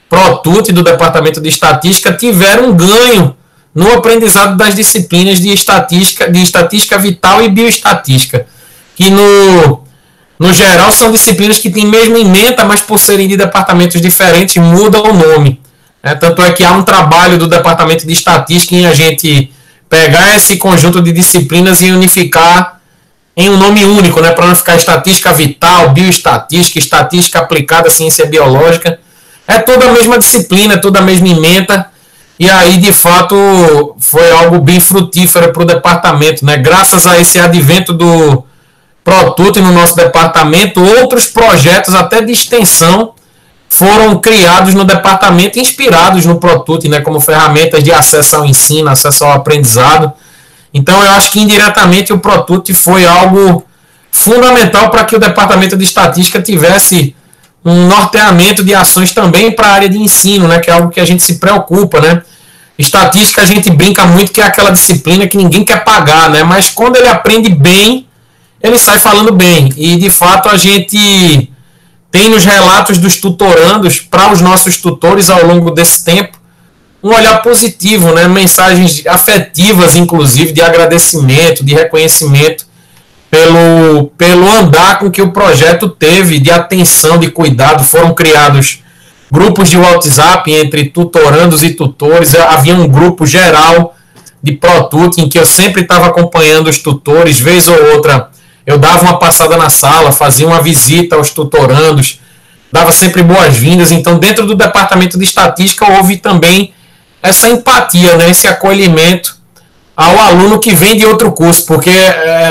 ProTut do Departamento de Estatística tiveram um ganho no aprendizado das disciplinas de estatística vital e bioestatística, que no geral são disciplinas que têm mesma ementa, mas por serem de departamentos diferentes, muda o nome. Tanto é que há um trabalho do Departamento de Estatística em a gente pegar esse conjunto de disciplinas e unificar em um nome único, né, para não ficar estatística vital, bioestatística, estatística aplicada à ciência biológica. É toda a mesma disciplina, é toda a mesma ementa, e aí, de fato, foi algo bem frutífero para o departamento, né? Graças a esse advento do ProTut no nosso departamento, outros projetos até de extensão foram criados no departamento, inspirados no ProTut, né, como ferramentas de acesso ao ensino, acesso ao aprendizado. Então eu acho que indiretamente o ProTut foi algo fundamental para que o departamento de estatística tivesse um norteamento de ações também para a área de ensino, né, que é algo que a gente se preocupa, né. Estatística a gente brinca muito que é aquela disciplina que ninguém quer pagar, né, mas quando ele aprende bem, ele sai falando bem. E, de fato, a gente tem nos relatos dos tutorandos, para os nossos tutores ao longo desse tempo, um olhar positivo, né? Mensagens afetivas, inclusive, de agradecimento, de reconhecimento pelo andar com que o projeto teve, de atenção, de cuidado. Foram criados grupos de WhatsApp entre tutorandos e tutores. Havia um grupo geral de ProTut, em que eu sempre estava acompanhando os tutores, vez ou outra eu dava uma passada na sala, fazia uma visita aos tutorandos, dava sempre boas-vindas. Então, dentro do departamento de estatística, houve também essa empatia, né, esse acolhimento ao aluno que vem de outro curso, porque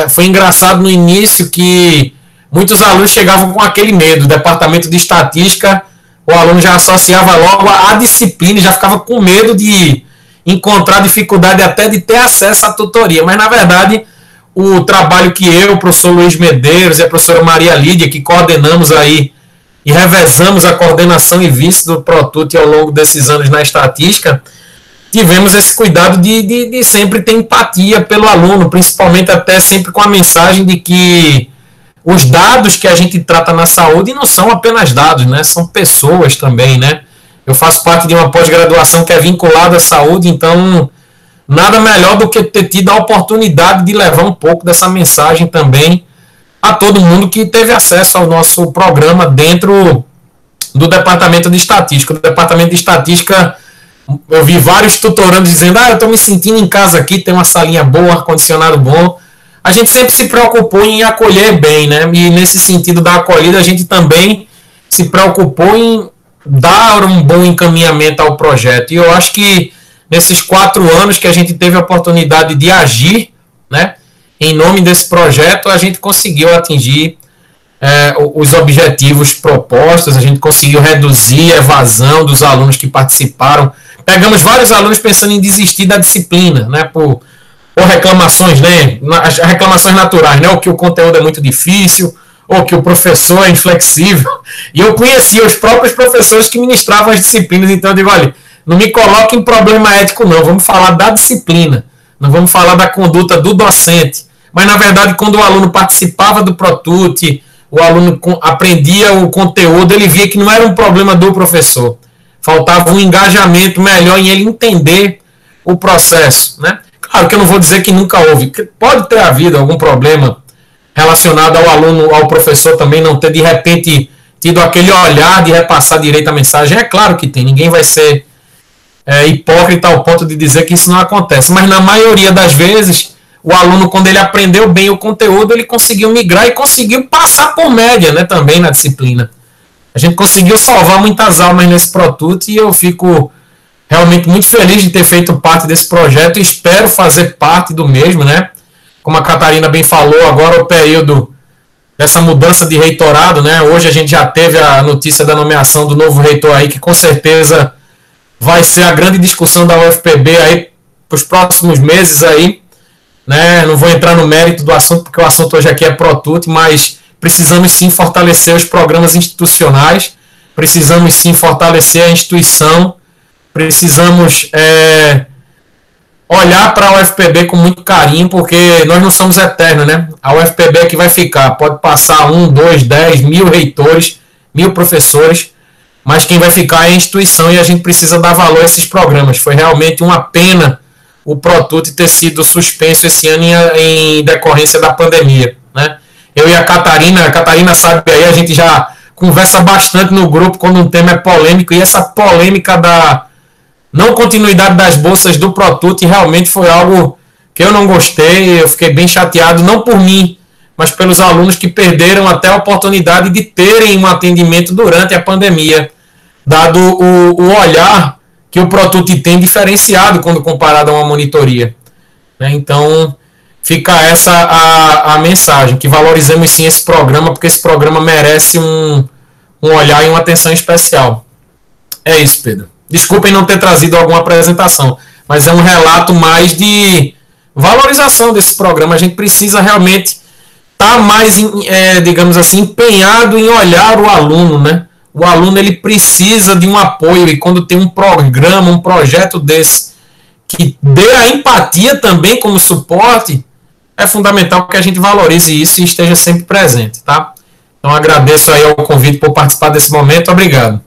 foi engraçado no início que muitos alunos chegavam com aquele medo. O departamento de estatística, o aluno já associava logo à disciplina, já ficava com medo de encontrar dificuldade até de ter acesso à tutoria. Mas, na verdade, o trabalho que eu, o professor Luiz Medeiros e a professora Maria Lídia, que coordenamos aí e revezamos a coordenação e vice do ProTut ao longo desses anos na estatística, tivemos esse cuidado de sempre ter empatia pelo aluno, principalmente até sempre com a mensagem de que os dados que a gente trata na saúde não são apenas dados, né? São pessoas também, né? Eu faço parte de uma pós-graduação que é vinculada à saúde, então nada melhor do que ter tido a oportunidade de levar um pouco dessa mensagem também a todo mundo que teve acesso ao nosso programa dentro do departamento de estatística. O departamento de estatística, eu vi vários tutorandos dizendo, eu estou me sentindo em casa aqui, tem uma salinha boa, ar-condicionado bom. A gente sempre se preocupou em acolher bem, né? E nesse sentido da acolhida, a gente também se preocupou em dar um bom encaminhamento ao projeto. E eu acho que nesses 4 anos que a gente teve a oportunidade de agir, né, em nome desse projeto, a gente conseguiu atingir os objetivos propostos, a gente conseguiu reduzir a evasão dos alunos que participaram. Pegamos vários alunos pensando em desistir da disciplina, né, por reclamações, né, as reclamações naturais, né, ou que o conteúdo é muito difícil, ou que o professor é inflexível. E eu conhecia os próprios professores que ministravam as disciplinas, então eu digo, olha, não me coloque em problema ético não, vamos falar da disciplina, não vamos falar da conduta do docente. Mas, na verdade, quando o aluno participava do Protut, o aluno aprendia o conteúdo, ele via que não era um problema do professor. Faltava um engajamento melhor em ele entender o processo, né? Claro que eu não vou dizer que nunca houve. Pode ter havido algum problema relacionado ao aluno, ao professor também não ter, de repente, tido aquele olhar de repassar direito a mensagem. É claro que tem, ninguém vai ser hipócrita ao ponto de dizer que isso não acontece. Mas, na maioria das vezes, o aluno, quando ele aprendeu bem o conteúdo, ele conseguiu migrar e conseguiu passar por média, né, também na disciplina. A gente conseguiu salvar muitas almas nesse Protut e eu fico realmente muito feliz de ter feito parte desse projeto e espero fazer parte do mesmo, né? Como a Catarina bem falou, agora o período dessa mudança de reitorado, né? Hoje a gente já teve a notícia da nomeação do novo reitor aí, que com certeza vai ser a grande discussão da UFPB aí para os próximos meses aí, né? Não vou entrar no mérito do assunto, porque o assunto hoje aqui é Protut, mas precisamos sim fortalecer os programas institucionais, precisamos sim fortalecer a instituição, precisamos olhar para a UFPB com muito carinho, porque nós não somos eternos, né? A UFPB é que vai ficar, pode passar 1, 2, 10, 1000 reitores, 1000 professores, mas quem vai ficar é a instituição e a gente precisa dar valor a esses programas. Foi realmente uma pena o Protut ter sido suspenso esse ano em decorrência da pandemia, né? Eu e a Catarina sabe aí, a gente já conversa bastante no grupo quando um tema é polêmico, e essa polêmica da não continuidade das bolsas do Protut realmente foi algo que eu não gostei, eu fiquei bem chateado, não por mim, mas pelos alunos que perderam até a oportunidade de terem um atendimento durante a pandemia, dado o olhar que o Protut tem diferenciado quando comparado a uma monitoria, né? Então, fica essa a mensagem, que valorizemos sim esse programa, porque esse programa merece um olhar e uma atenção especial. É isso, Pedro. Desculpem não ter trazido alguma apresentação, mas é um relato mais de valorização desse programa. A gente precisa realmente estar mais, digamos assim, empenhado em olhar o aluno, né? O aluno, ele precisa de um apoio, e quando tem um programa, um projeto desse, que dê a empatia também como suporte, é fundamental que a gente valorize isso e esteja sempre presente, tá? Então, agradeço aí ao convite por participar desse momento. Obrigado.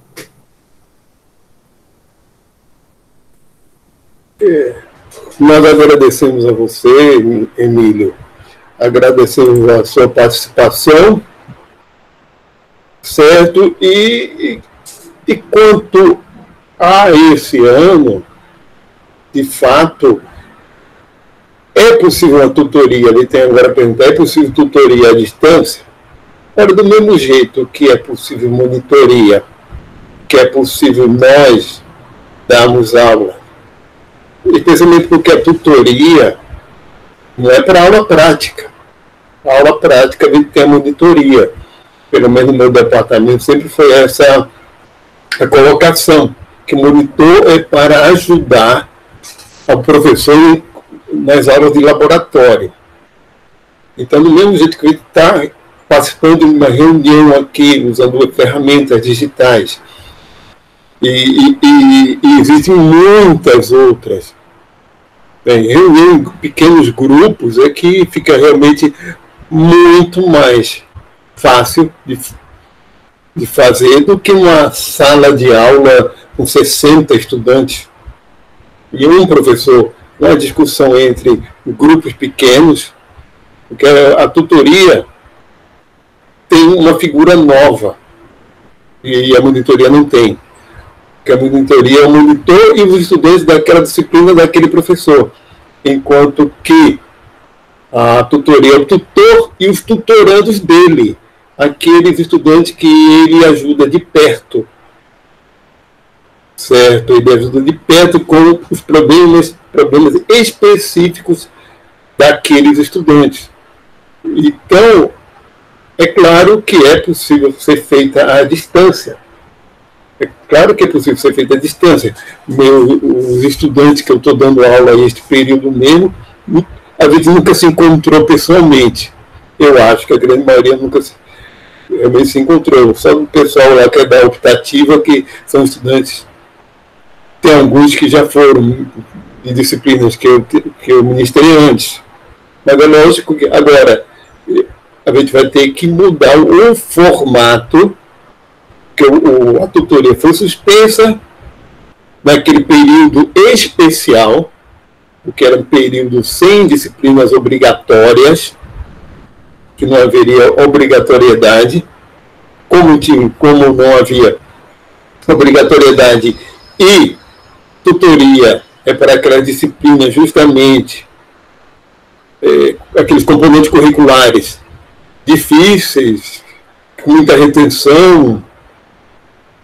Nós agradecemos a você, Emílio. Agradecemos a sua participação, certo? E quanto a esse ano, de fato, é possível uma tutoria, ele tem agora a perguntar, é possível tutoria à distância? Ora, do mesmo jeito que é possível monitoria, que é possível nós darmos aula, especialmente porque a tutoria não é para aula prática. A aula prática tem a monitoria. Pelo menos no meu departamento sempre foi essa a colocação, que monitor é para ajudar ao professor nas aulas de laboratório. Então, do mesmo jeito que ele está participando de uma reunião aqui, usando ferramentas digitais, e existem muitas outras. Reunião em pequenos grupos é que fica realmente muito mais fácil de fazer do que uma sala de aula com 60 estudantes e um professor. Uma discussão entre grupos pequenos, porque a tutoria tem uma figura nova, E a monitoria não tem. Porque a monitoria é o monitor e os estudantes daquela disciplina daquele professor. Enquanto que a tutoria é o tutor e os tutorandos dele, aqueles estudantes que ele ajuda de perto, certo? Ele ajuda de perto com os problemas específicos daqueles estudantes. Então, é claro que é possível ser feita à distância. É claro que é possível ser feita à distância. Os estudantes que eu estou dando aula neste período mesmo, a gente nunca se encontrou pessoalmente. Eu acho que a grande maioria nunca realmente se encontrou. Só o pessoal lá que é da optativa, que são estudantes. Tem alguns que já foram de disciplinas que eu ministrei antes. Mas é lógico que agora a gente vai ter que mudar o formato, que a tutoria foi suspensa naquele período especial, porque era um período sem disciplinas obrigatórias, que não haveria obrigatoriedade, como não havia obrigatoriedade e tutoria é para aquelas disciplinas justamente, aqueles componentes curriculares difíceis, com muita retenção,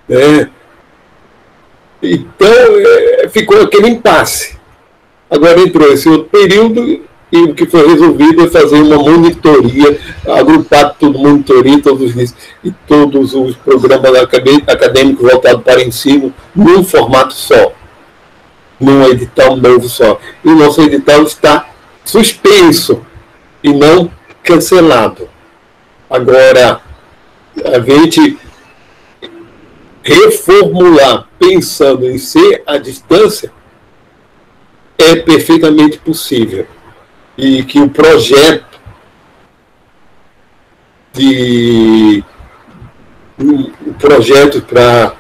né? Então ficou aquele impasse. Agora entrou esse outro período e o que foi resolvido é fazer uma monitoria, agrupar tudo, monitoria todos os programas acadêmicos voltados para ensino num formato só, num edital novo só. E o nosso edital está suspenso e não cancelado. Agora, a gente reformular pensando em ser à distância é perfeitamente possível. E que o projeto para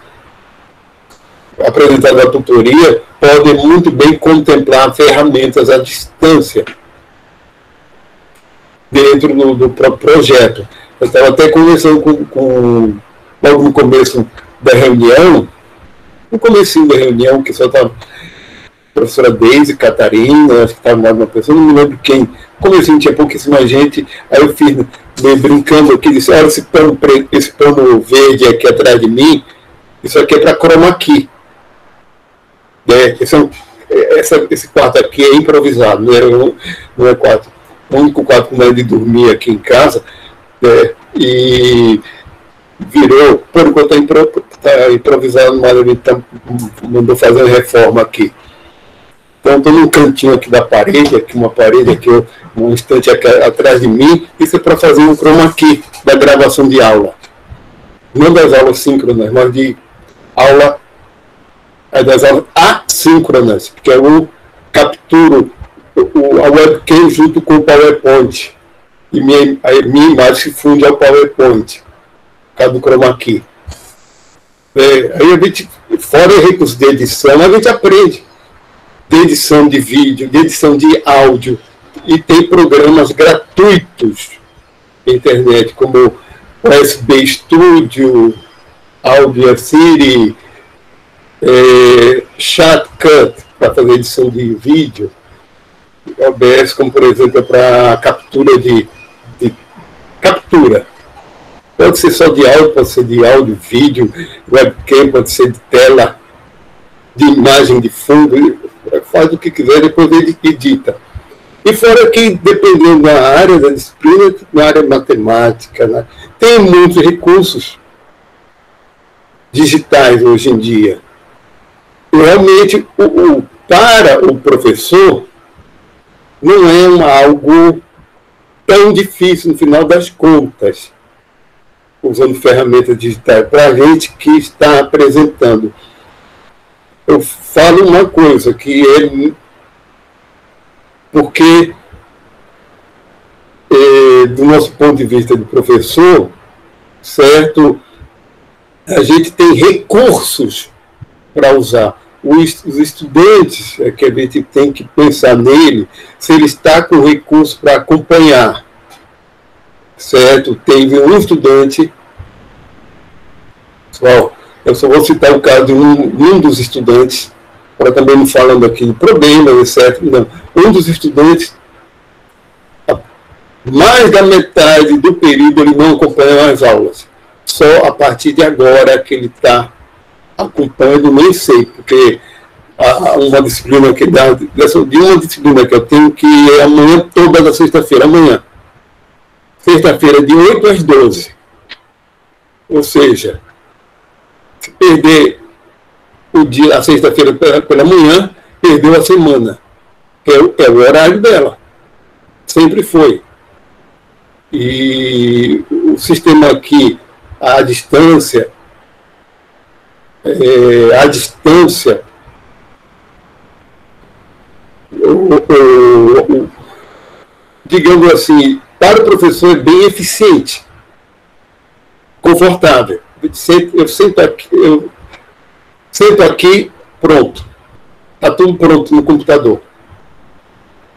apresentar na tutoria pode muito bem contemplar ferramentas à distância dentro do próprio projeto. Eu estava até conversando logo no começo da reunião, no comecinho da reunião, que só estava a professora Deise, Catarina, acho que estava mais uma pessoa, não me lembro quem, comecinho tinha pouquíssima gente, aí eu fiz, meio brincando aqui, disse, olha esse pano verde aqui atrás de mim, isso aqui é para chroma key. Esse quarto aqui é improvisado, não é quarto. O único quarto que não é de dormir aqui em casa, e virou, por enquanto está improvisado, mas ele mandou fazer uma reforma aqui. Então estou num cantinho aqui da parede, uma parede aqui, um instante aqui atrás de mim, isso é para fazer um chroma key da gravação de aula. Não das aulas síncronas, mas de aula, das aulas assíncronas, que eu capturo a webcam junto com o PowerPoint. E a minha imagem se funde ao PowerPoint, por causa do chroma key. Aí a gente, fora recursos de edição, a gente aprende de edição de vídeo, de edição de áudio, e tem programas gratuitos na internet, como o USB Studio, Audacity, Shotcut, para fazer edição de vídeo, OBS, como por exemplo, para captura de captura. Pode ser só de áudio, pode ser de áudio, vídeo, webcam, pode ser de tela, de imagem de fundo, faz o que quiser, depois ele edita. E fora que, dependendo da área da disciplina, na área matemática, né, tem muitos recursos digitais hoje em dia. E realmente, para o professor, não é algo tão difícil, no final das contas, usando ferramentas digitais, para a gente que está apresentando. Eu falo uma coisa, que é porque, do nosso ponto de vista de professor, certo, a gente tem recursos para usar. Os estudantes, que a gente tem que pensar nele, se ele está com recurso para acompanhar, certo? Teve um estudante Pessoal, eu só vou citar o caso de um dos estudantes, para também não falando aqui de problemas, etc. Não. Um dos estudantes, mais da metade do período ele não acompanha as aulas. Só a partir de agora que ele está acompanhando, nem sei, porque uma disciplina que dá, de uma disciplina que eu tenho, que é amanhã, toda da sexta-feira, amanhã. Sexta-feira, de 8 às 12. Ou seja, se perder o dia, a sexta-feira pela manhã, perdeu a semana. É o horário dela. Sempre foi. E o sistema aqui, à distância, digamos assim, para o professor é bem eficiente, confortável. Eu sento aqui, pronto. Está tudo pronto no computador.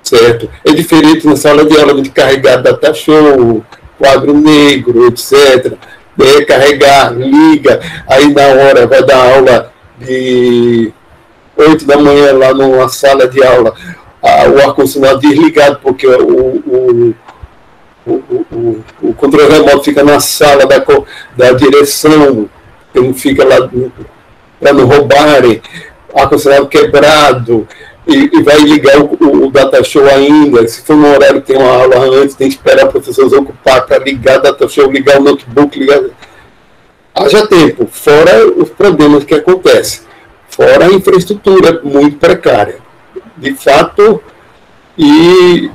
Certo? É diferente na sala de aula de carregar data show, quadro negro, etc. Carregar, liga, aí na hora vai dar aula de 8 da manhã lá numa sala de aula, o ar-condicionado desligado, porque o controle remoto fica na sala da direção, que não fica lá para não roubarem, ar-condicionado quebrado, e vai ligar o data show ainda. Se for no horário que tem uma aula antes, tem que esperar o professor ocupar para ligar o data show, ligar o notebook, ligar. Haja tempo, fora os problemas que acontecem, fora a infraestrutura muito precária. De fato, e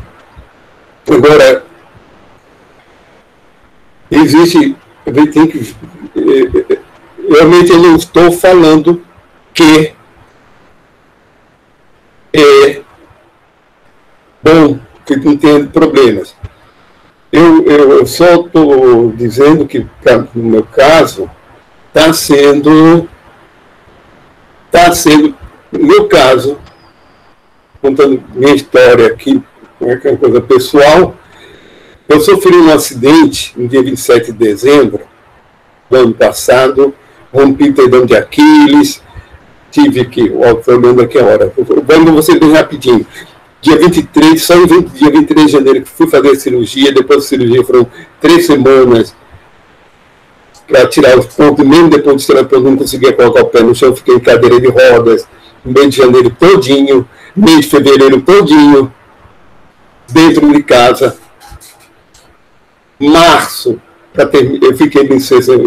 agora existe, realmente eu não estou falando que é bom, que não tem problemas. Eu só estou dizendo que, no meu caso, está sendo, no meu caso, contando minha história aqui, que é uma coisa pessoal, eu sofri um acidente no dia 27 de dezembro do ano passado, rompi o tendão de Aquiles, tive que, estou olhando aqui a hora, vamos você bem rapidinho. Dia 23, só no dia 23 de janeiro que fui fazer a cirurgia, depois da cirurgia foram 3 semanas para tirar os pontos, mesmo depois de tirar os pontos, não conseguia colocar o pé no chão, fiquei em cadeira de rodas, no mês de janeiro todinho, mês de fevereiro todinho, dentro de casa. Março, eu fiquei em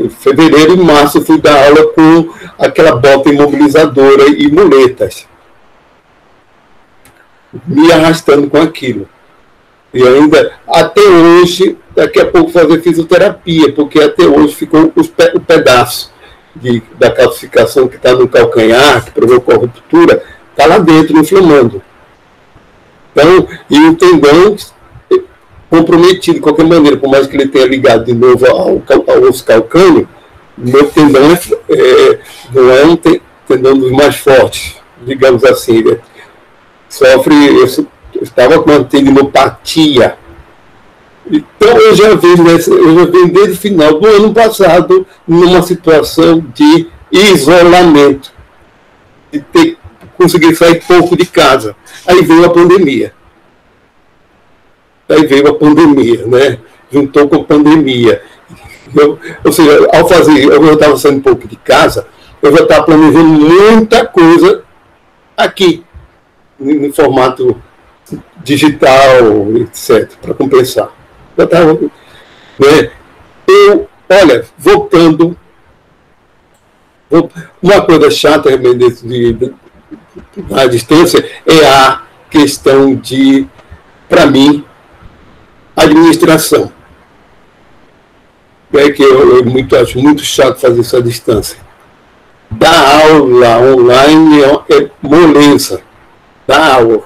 fevereiro, em março fui dar aula com aquela bota imobilizadora e muletas, me arrastando com aquilo. E ainda, até hoje, daqui a pouco fazer fisioterapia, porque até hoje ficou o pedaço da calcificação que está no calcanhar, que provocou a ruptura, está lá dentro, inflamando. Então, e o tendão comprometido de qualquer maneira, por mais que ele tenha ligado de novo ao osso calcâneo, o meu tendão não é um tendão dos mais fortes, digamos assim. Ele eu estava com uma tendinopatia. Então eu já venho desde o final do ano passado numa situação de isolamento, de conseguir sair pouco de casa. Aí veio a pandemia. Né? Juntou com a pandemia. Ou seja, ao fazer, eu estava saindo um pouco de casa, eu já estava planejando muita coisa aqui, no formato digital, etc., para compensar. Eu estava, né? Olha, voltando, uma coisa chata à distância é a questão de, para mim, administração. É que eu acho muito chato fazer isso à distância. Dar aula online é moleza. Dar aula,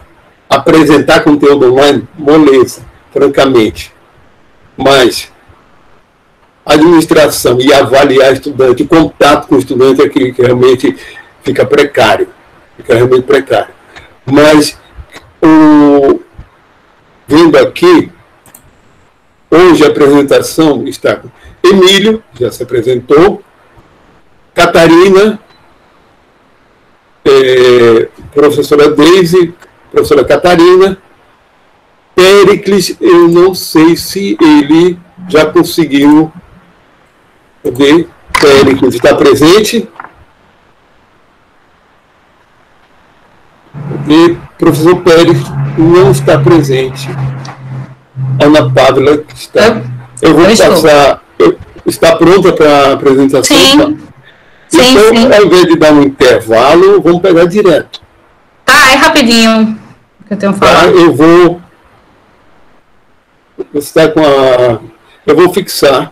apresentar conteúdo online, moleza, francamente. Mas administração e avaliar estudante, contato com o estudante é que realmente fica precário. Mas, vendo aqui, hoje a apresentação está com Emílio, já se apresentou, Catarina, professora Deise, professora Catarina. Péricles, eu não sei se ele já conseguiu ver. Péricles está presente. E professor Péricles não está presente. Ana Pávila está. Eu vou passar. Está pronta para a apresentação? Sim. Então, sim. Ao invés de dar um intervalo, vamos pegar direto. Tá, é rapidinho que eu tenho que falar. Eu vou. Está com a. Eu vou fixar.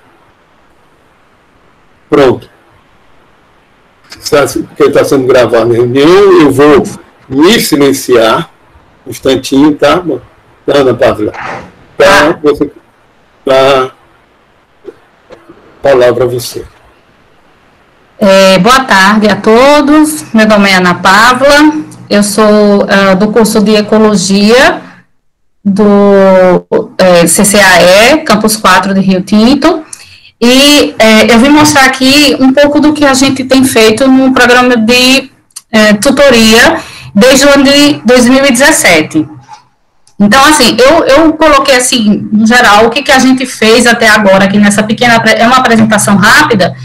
Pronto. Porque está sendo gravado na reunião, eu vou me silenciar um instantinho, tá? Ana Pávila. Tá, você. Tá. Palavra a você. Boa tarde a todos. Meu nome é Ana Pávila. Eu sou do curso de Ecologia do CCAE, Campus 4 de Rio Tinto. E eu vim mostrar aqui um pouco do que a gente tem feito no programa de tutoria desde o ano de 2017. Então, assim, eu coloquei, assim, no geral, o que a gente fez até agora aqui nessa pequena, é uma apresentação rápida,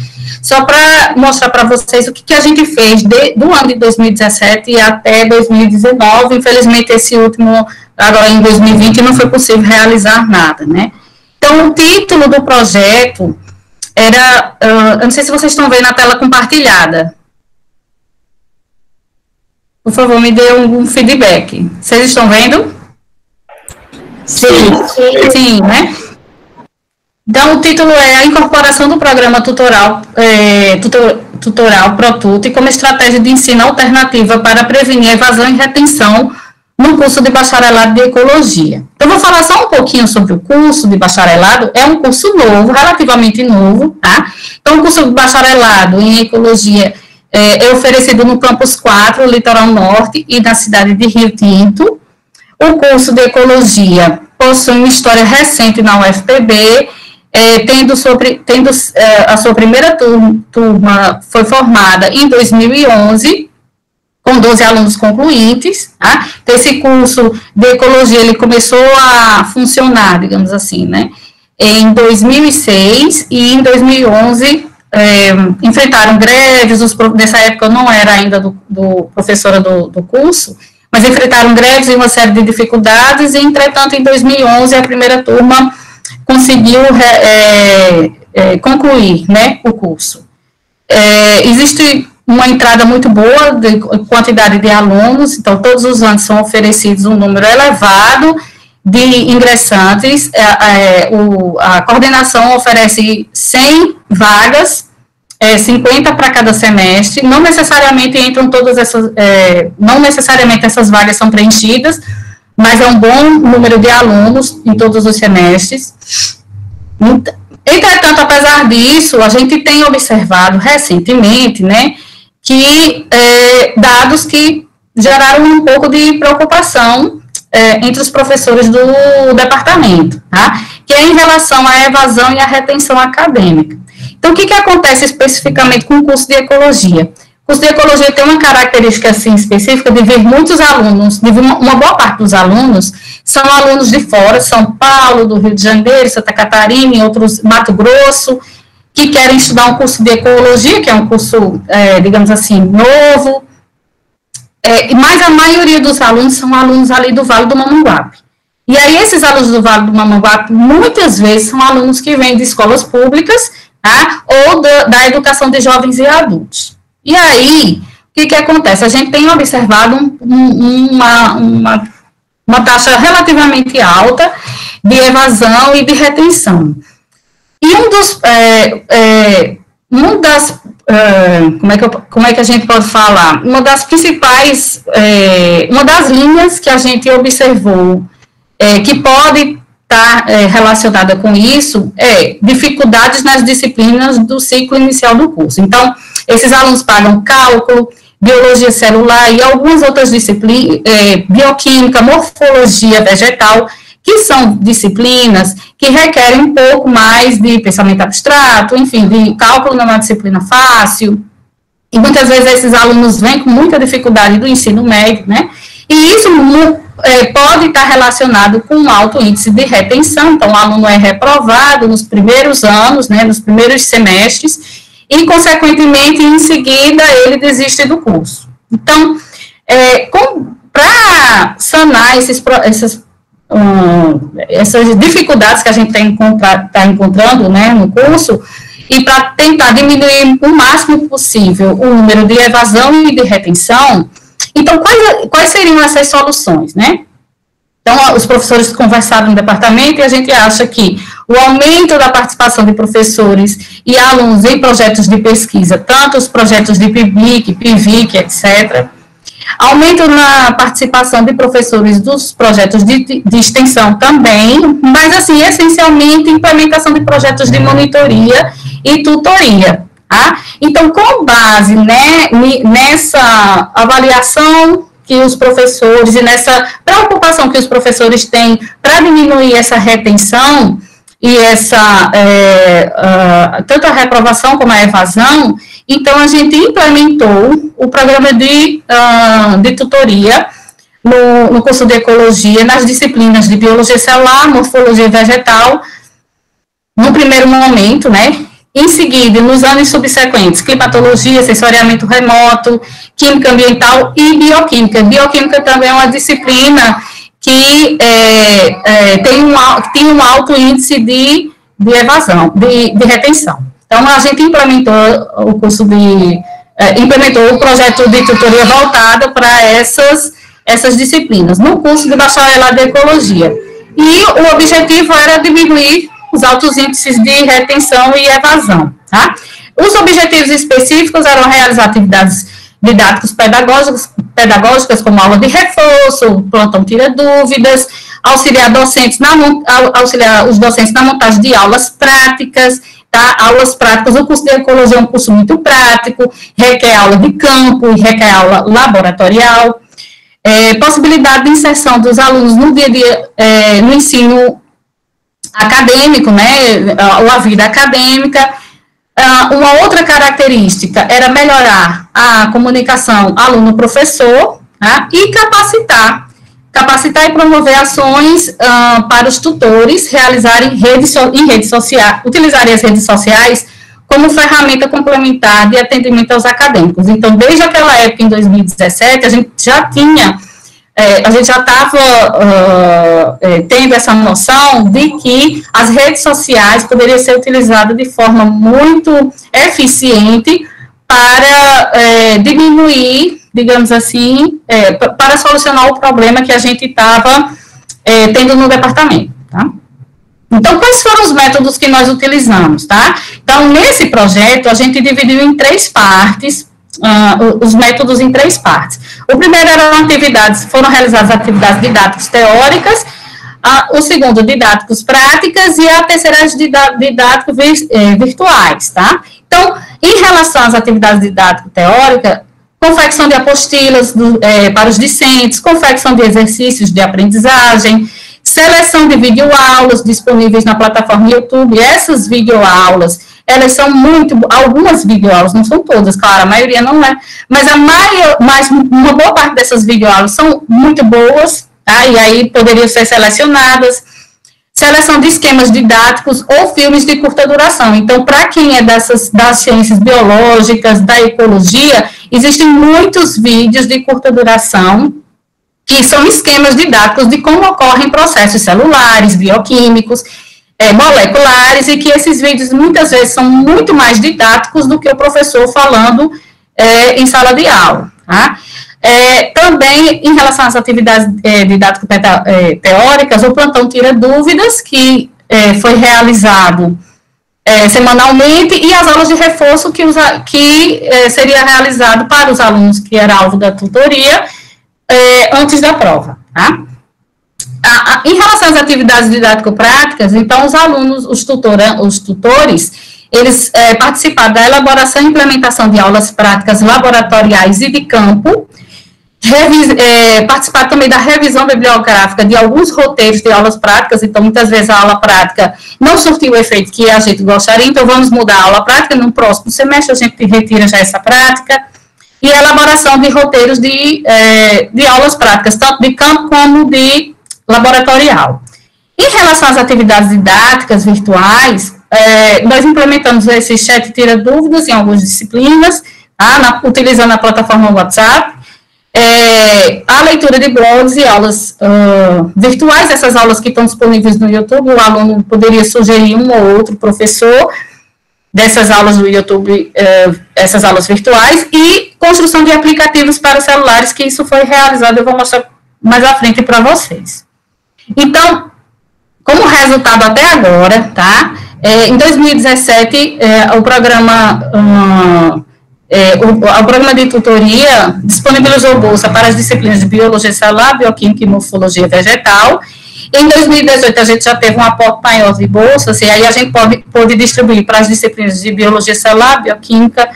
só para mostrar para vocês o que a gente fez do ano de 2017 até 2019. Infelizmente, esse último, agora em 2020, não foi possível realizar nada, né? Então, o título do projeto era, eu não sei se vocês estão vendo na tela compartilhada. Por favor, me dê um feedback. Vocês estão vendo? Sim, né? Então, o título é a incorporação do programa tutoral ProTuto como estratégia de ensino alternativa para prevenir evasão e retenção no curso de bacharelado de Ecologia. Então, vou falar só um pouquinho sobre o curso de bacharelado. É um curso novo, relativamente novo, tá? Então, o curso de bacharelado em Ecologia é oferecido no Campus 4, Litoral Norte, e na cidade de Rio Tinto. O curso de Ecologia possui uma história recente na UFPB, tendo a sua primeira turma foi formada em 2011, com 12 alunos concluintes, tá? Então, esse curso de Ecologia, ele começou a funcionar, digamos assim, né, em 2006, e em 2011 enfrentaram greves. Nessa época eu não era ainda professora do curso, mas enfrentaram greves e uma série de dificuldades, e, entretanto, em 2011, a primeira turma conseguiu concluir, né, o curso. Existe uma entrada muito boa de quantidade de alunos, então, todos os anos são oferecidos um número elevado de ingressantes. A coordenação oferece 100 vagas, 50 para cada semestre. Não necessariamente entram todas essas, não necessariamente essas vagas são preenchidas, mas é um bom número de alunos em todos os semestres. Entretanto, apesar disso, a gente tem observado recentemente, né, que dados que geraram um pouco de preocupação entre os professores do departamento, tá? Que é em relação à evasão e à retenção acadêmica. Então, o que acontece especificamente com o curso de Ecologia? O curso de Ecologia tem uma característica, assim, específica de vir muitos alunos, uma boa parte dos alunos são alunos de fora, São Paulo, do Rio de Janeiro, Santa Catarina e outros, Mato Grosso, que querem estudar um curso de Ecologia, que é um curso, digamos assim, novo, mas a maioria dos alunos são alunos ali do Vale do Mamanguape. E aí, esses alunos do Vale do Mamanguape, muitas vezes, são alunos que vêm de escolas públicas, tá? Ou da educação de jovens e adultos. E aí, o que acontece? A gente tem observado uma taxa relativamente alta de evasão e de retenção. E como é que a gente pode falar? Uma das principais, uma das linhas que a gente observou que pode estar relacionada com isso dificuldades nas disciplinas do ciclo inicial do curso. Então, esses alunos pagam cálculo, biologia celular e algumas outras disciplinas, bioquímica, morfologia vegetal, que são disciplinas que requerem um pouco mais de pensamento abstrato, enfim, de cálculo não é uma disciplina fácil, e muitas vezes esses alunos vêm com muita dificuldade do ensino médio, né? E isso pode estar relacionado com um alto índice de retenção. Então, o aluno é reprovado nos primeiros anos, né, nos primeiros semestres, e, consequentemente, em seguida, ele desiste do curso. Então, para sanar essas dificuldades que a gente está encontrando, né, no curso, e para tentar diminuir o máximo possível o número de evasão e de retenção, então, quais seriam essas soluções, né? Então, os professores conversaram no departamento e a gente acha que o aumento da participação de professores e alunos em projetos de pesquisa, tanto os projetos de PIBIC, PIVIC, etc., aumento na participação de professores dos projetos de extensão também, mas, assim, essencialmente, implementação de projetos de monitoria e tutoria. Tá? Então, com base, né, nessa avaliação que os professores e nessa preocupação que os professores têm para diminuir essa retenção e essa tanto a reprovação como a evasão, então a gente implementou o programa de tutoria no curso de ecologia, nas disciplinas de biologia celular, morfologia vegetal, no primeiro momento, né? Em seguida, nos anos subsequentes, climatologia, sensoriamento remoto, química ambiental e bioquímica. Bioquímica também é uma disciplina que tem um alto índice de evasão, de retenção. Então, a gente implementou o projeto de tutoria voltado para essas disciplinas, no curso de bacharelado de ecologia. E o objetivo era diminuir os altos índices de retenção e evasão, tá? Os objetivos específicos eram realizar atividades didáticas pedagógicas como aula de reforço, plantão tira dúvidas, auxiliar os docentes na montagem de aulas práticas, tá? Aulas práticas, o curso de ecologia é um curso muito prático, requer aula de campo e requer aula laboratorial, possibilidade de inserção dos alunos no dia a dia, no ensino acadêmico, né, ou a vida acadêmica. Uma outra característica era melhorar a comunicação aluno-professor, tá? E capacitar e promover ações para os tutores realizarem utilizarem as redes sociais como ferramenta complementar de atendimento aos acadêmicos. Então, desde aquela época, em 2017, a gente já estava tendo essa noção de que as redes sociais poderiam ser utilizadas de forma muito eficiente para diminuir, digamos assim, para solucionar o problema que a gente estava tendo no departamento, tá? Então, quais foram os métodos que nós utilizamos, tá? Então, nesse projeto, a gente dividiu em 3 partes, os métodos em 3 partes. O primeiro foram realizadas atividades didáticas teóricas, o segundo, didáticos práticas, e a terceira, didáticos virtuais, tá? Então, em relação às atividades didáticas teóricas, confecção de apostilas para os discentes, confecção de exercícios de aprendizagem, seleção de videoaulas disponíveis na plataforma YouTube. Essas videoaulas, elas são algumas videoaulas, não são todas, claro, a maioria não é, mas uma boa parte dessas videoaulas são muito boas, tá? E aí poderiam ser selecionadas. Seleção de esquemas didáticos ou filmes de curta duração. Então, para quem é das ciências biológicas, da ecologia, existem muitos vídeos de curta duração, que são esquemas didáticos de como ocorrem processos celulares, bioquímicos, moleculares, e que esses vídeos muitas vezes são muito mais didáticos do que o professor falando em sala de aula, tá? Também, em relação às atividades didático-teóricas, o plantão tira dúvidas, que foi realizado semanalmente, e as aulas de reforço que seria realizado para os alunos que era alvo da tutoria antes da prova, tá? Em relação às atividades didático-práticas, então, os alunos, os tutores, eles participaram da elaboração e implementação de aulas práticas laboratoriais e de campo, participar também da revisão bibliográfica de alguns roteiros de aulas práticas. Então, muitas vezes a aula prática não surtiu o efeito que a gente gostaria, então vamos mudar a aula prática. No próximo semestre a gente retira já essa prática. E a elaboração de roteiros de aulas práticas, tanto de campo como de laboratorial. Em relação às atividades didáticas virtuais, nós implementamos esse chat tira dúvidas em algumas disciplinas, utilizando a plataforma WhatsApp, a leitura de blogs e aulas virtuais, essas aulas que estão disponíveis no YouTube, o aluno poderia sugerir um ou outro professor dessas aulas do YouTube, essas aulas virtuais, e construção de aplicativos para celulares, que isso foi realizado, eu vou mostrar mais à frente para vocês. Então, como resultado até agora, tá? Em 2017, o programa de tutoria disponibilizou bolsa para as disciplinas de biologia celular, bioquímica e morfologia vegetal. Em 2018, a gente já teve um aporte maior de bolsas, e aí a gente pode distribuir para as disciplinas de biologia celular, bioquímica,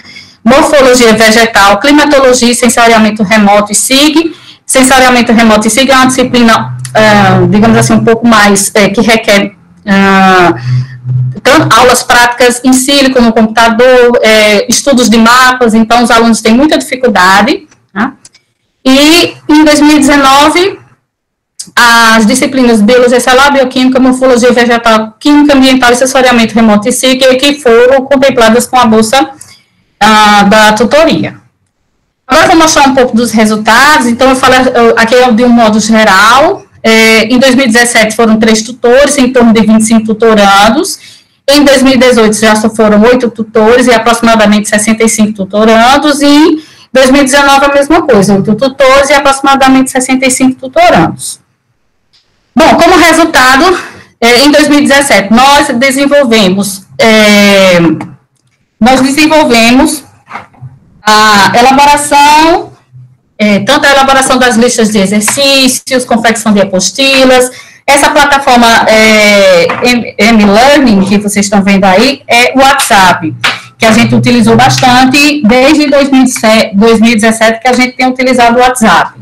morfologia vegetal, climatologia, sensoriamento remoto e SIG. Sensoriamento remoto e SIG é uma disciplina, digamos assim, um pouco mais, que requer tanto aulas práticas em sílico, no computador, estudos de mapas, então os alunos têm muita dificuldade. Tá? E em 2019, as disciplinas de biologia celular, bioquímica, morfologia vegetal, química ambiental e sensoriamento remoto e SIG, que foram contempladas com a bolsa da tutoria. Agora eu vou mostrar um pouco dos resultados. Então, eu falei aqui de um modo geral. Em 2017 foram 3 tutores, em torno de 25 tutorandos. Em 2018 já foram 8 tutores e aproximadamente 65 tutorandos. E em 2019 a mesma coisa, 8 tutores e aproximadamente 65 tutorandos. Bom, como resultado, em 2017 nós desenvolvemos a elaboração, tanto a elaboração das listas de exercícios, confecção de apostilas. Essa plataforma M-Learning, que vocês estão vendo aí, é o WhatsApp, que a gente utilizou bastante desde 2017, que a gente tem utilizado o WhatsApp.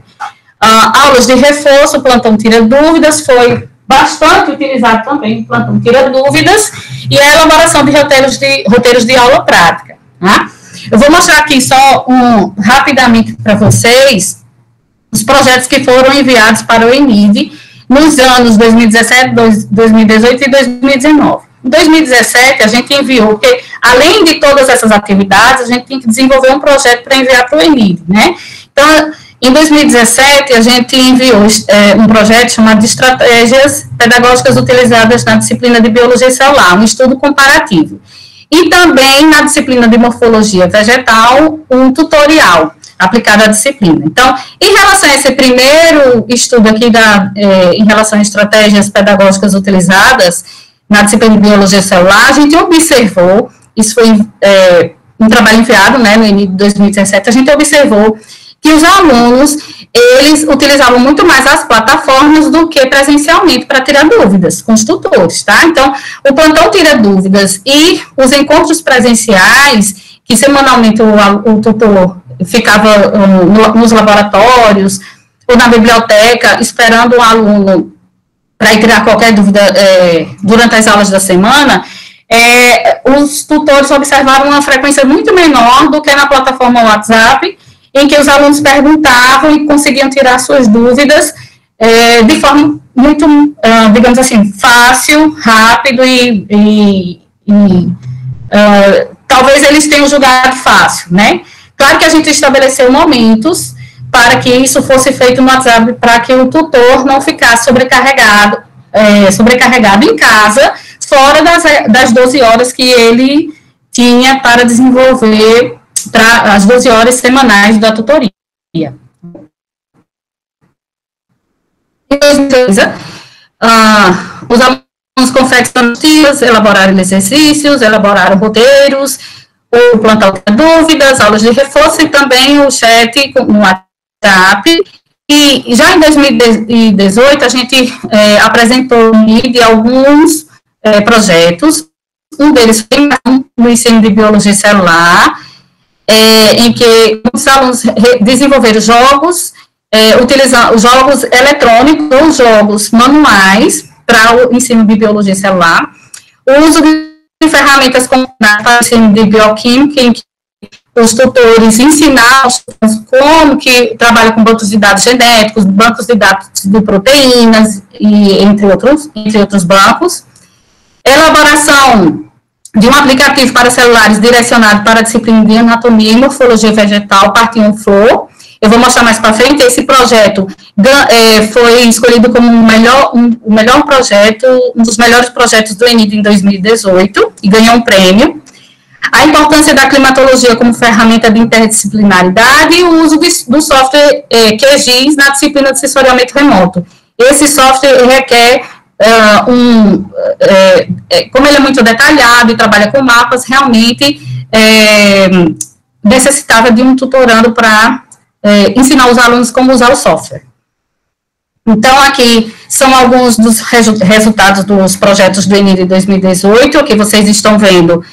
Aulas de reforço, plantão tira dúvidas, foi bastante utilizado também, plantão tira dúvidas, e a elaboração de roteiros de aula prática. Tá? Eu vou mostrar aqui só rapidamente para vocês os projetos que foram enviados para o ENID nos anos 2017, 2018 e 2019. Em 2017, a gente enviou, porque além de todas essas atividades, a gente tem que desenvolver um projeto para enviar para o ENID, né? Então, em 2017, a gente enviou um projeto chamado de Estratégias Pedagógicas Utilizadas na Disciplina de Biologia Celular, um estudo comparativo. E também, na disciplina de Morfologia Vegetal, um tutorial aplicado à disciplina. Então, em relação a esse primeiro estudo aqui, em relação a estratégias pedagógicas utilizadas na disciplina de Biologia Celular, a gente observou, isso foi um trabalho enviado, né, no início de 2017, a gente observou que os alunos, eles utilizavam muito mais as plataformas do que presencialmente para tirar dúvidas com os tutores, tá? Então, o plantão tira dúvidas e os encontros presenciais, que semanalmente o tutor ficava nos laboratórios ou na biblioteca, esperando o aluno para ir tirar qualquer dúvida durante as aulas da semana, os tutores observaram uma frequência muito menor do que na plataforma WhatsApp, em que os alunos perguntavam e conseguiam tirar suas dúvidas de forma muito, digamos assim, fácil, rápido e talvez eles tenham julgado fácil, né? Claro que a gente estabeleceu momentos para que isso fosse feito no WhatsApp, para que o tutor não ficasse sobrecarregado em casa, fora das 12 horas que ele tinha para desenvolver as 12 horas semanais da tutoria. Em 2015, os alunos confeccionaram apostilas, elaboraram exercícios, elaboraram roteiros, o plantão de dúvidas, aulas de reforço e também o chat no WhatsApp. E já em 2018, a gente apresentou alguns projetos. Um deles foi no ensino de biologia celular, em que os alunos desenvolveram jogos utilizando os jogos eletrônicos ou jogos manuais para o ensino de biologia celular, o uso de ferramentas para o ensino de bioquímica, em que os tutores ensinaram como que trabalha com bancos de dados genéticos, bancos de dados de proteínas, e entre outros bancos. Elaboração de um aplicativo para celulares direcionado para a disciplina de anatomia e morfologia vegetal, parte 1 Flow. Eu vou mostrar mais para frente. Esse projeto foi escolhido como o melhor projeto, um dos melhores projetos do ENID em 2018, e ganhou um prêmio. A importância da climatologia como ferramenta de interdisciplinaridade e o uso do software QGIS na disciplina de sensoriamento remoto. Esse software requer, como ele é muito detalhado e trabalha com mapas, realmente necessitava de um tutorando para ensinar os alunos como usar o software. Então, aqui são alguns dos resultados dos projetos do ENID 2018, que vocês estão vendo.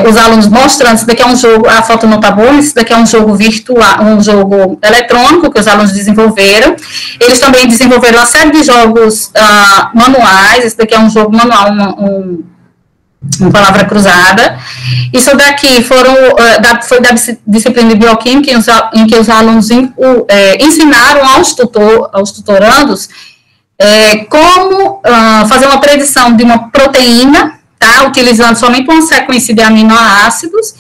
Os alunos mostrando, isso daqui é um jogo, a foto não está boa, isso daqui é um jogo virtual, um jogo eletrônico que os alunos desenvolveram. Eles também desenvolveram uma série de jogos manuais, esse daqui é um jogo manual, uma palavra cruzada. Isso daqui foi da disciplina de bioquímica, em que os alunos ensinaram aos tutorandos como fazer uma predição de uma proteína, tá, utilizando somente uma sequência de aminoácidos.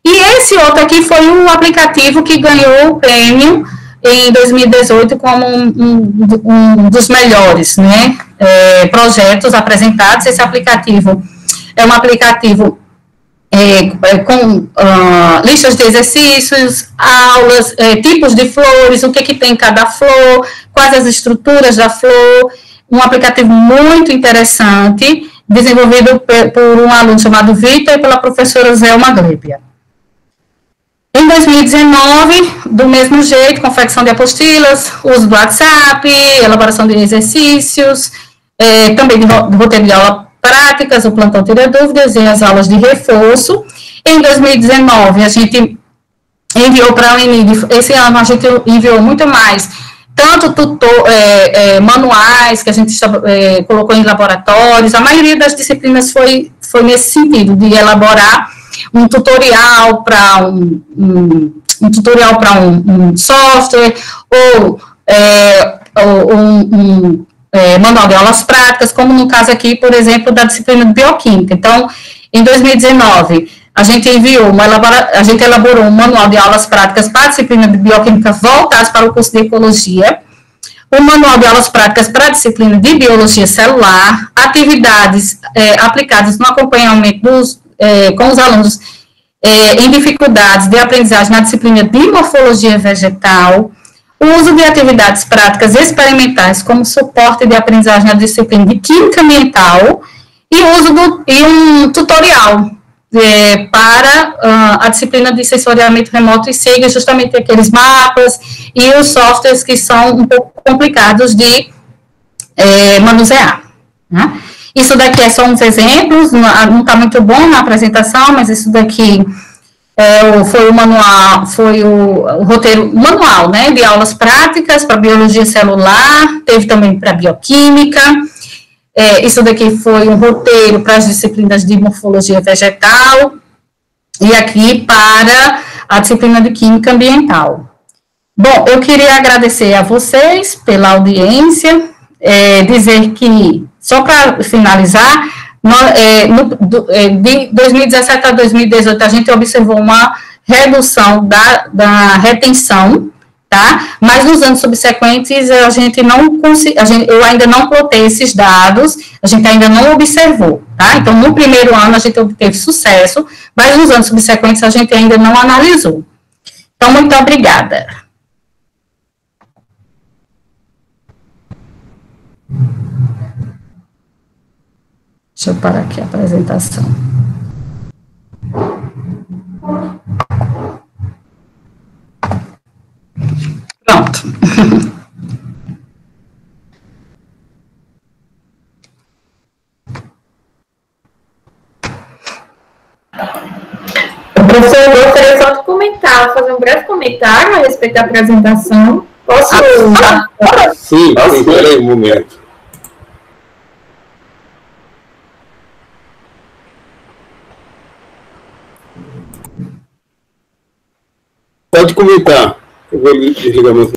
E esse outro aqui foi um aplicativo que ganhou o prêmio em 2018 como um dos melhores, né, projetos apresentados. Esse aplicativo é um aplicativo com listas de exercícios, aulas, tipos de flores, o que tem em cada flor, quais as estruturas da flor, um aplicativo muito interessante, desenvolvido por um aluno chamado Vitor e pela professora Zelma Glebia. Em 2019, do mesmo jeito, confecção de apostilas, uso do WhatsApp, elaboração de exercícios, também de roteiro de aula práticas, o plantão tira dúvidas e as aulas de reforço. Em 2019, a gente enviou para o ENID, esse ano a gente enviou muito mais, tanto manuais que a gente colocou em laboratórios. A maioria das disciplinas foi nesse sentido, de elaborar um tutorial para um software, ou manual de aulas práticas, como no caso aqui, por exemplo, da disciplina de bioquímica. Então, em 2019, a gente elaborou um manual de aulas práticas para a disciplina de bioquímica voltados para o curso de ecologia, um manual de aulas práticas para a disciplina de biologia celular, atividades aplicadas no acompanhamento com os alunos em dificuldades de aprendizagem na disciplina de morfologia vegetal, o uso de atividades práticas experimentais como suporte de aprendizagem na disciplina de química ambiental e um tutorial para a disciplina de sensoriamento remoto, e segue justamente aqueles mapas e os softwares que são um pouco complicados de manusear, né? Isso daqui é só uns exemplos, não está muito bom na apresentação, mas isso daqui foi o manual, foi o roteiro manual, né, de aulas práticas para biologia celular, teve também para bioquímica. Isso daqui foi um roteiro para as disciplinas de morfologia vegetal, e aqui para a disciplina de química ambiental. Bom, eu queria agradecer a vocês pela audiência, dizer que, só para finalizar, de 2017 a 2018, a gente observou uma redução da retenção, tá? Mas nos anos subsequentes, eu ainda não plotei esses dados, a gente ainda não observou, tá? Então, no primeiro ano, a gente obteve sucesso, mas nos anos subsequentes, a gente ainda não analisou. Então, muito obrigada. Deixa eu parar aqui a apresentação. Pronto. Professor, eu gostaria só de comentar, fazer um breve comentário a respeito da apresentação. Posso? Sim, espera aí um momento. Pode comentar. Eu vou desligar meu.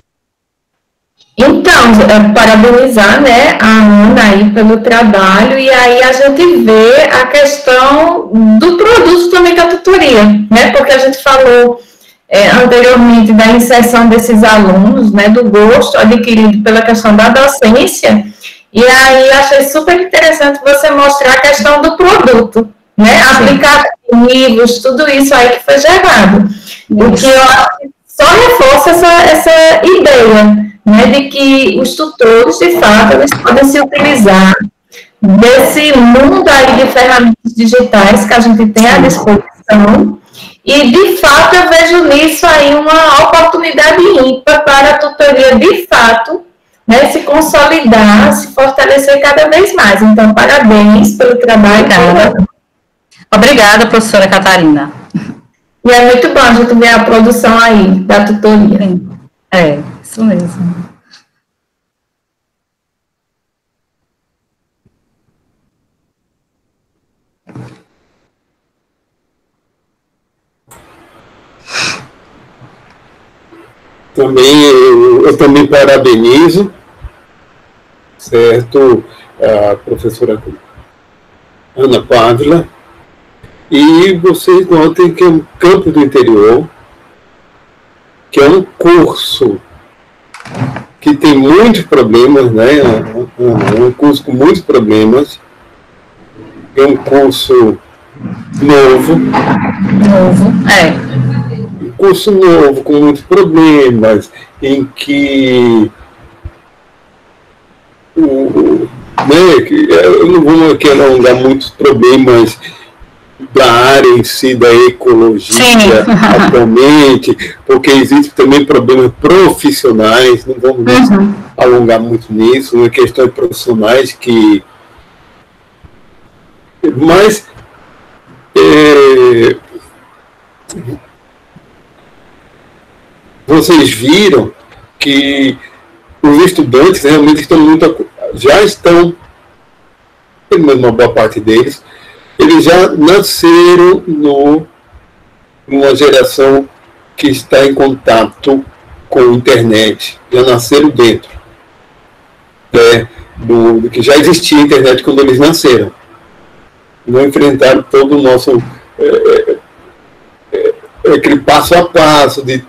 Então, parabenizar, né, a Ana aí pelo trabalho, e aí a gente vê a questão do produto também da tutoria, né, porque a gente falou anteriormente da inserção desses alunos, né, do gosto adquirido pela questão da docência, e aí achei super interessante você mostrar a questão do produto, né, aplicativos, tudo isso aí que foi gerado, o que eu acho que só reforça essa ideia, né, de que os tutores, de fato, eles podem se utilizar desse mundo aí de ferramentas digitais que a gente tem à disposição, e, de fato, eu vejo nisso aí uma oportunidade ímpar para a tutoria, de fato, né, se consolidar, se fortalecer cada vez mais. Então, parabéns pelo trabalho. Obrigada, professora Catarina. E é muito bom a gente ver a produção aí da tutoria. É, isso mesmo. Eu também parabenizo, certo, a professora Ana Pávila, e vocês notem que é um campo do interior, que é um curso que tem muitos problemas, né? É um curso com muitos problemas, é um curso novo. Um curso novo, com muitos problemas, em que eu não vou aqui alongar muitos problemas da área em si, da ecologia atualmente, porque existem também problemas profissionais, não vamos alongar muito nisso, né, questões profissionais que... Mas... vocês viram que os estudantes realmente já estão, pelo menos uma boa parte deles, eles já nasceram numa geração que está em contato com a internet, já nasceram dentro, do que já existia a internet quando eles nasceram. Não enfrentaram todo o nosso... aquele passo a passo de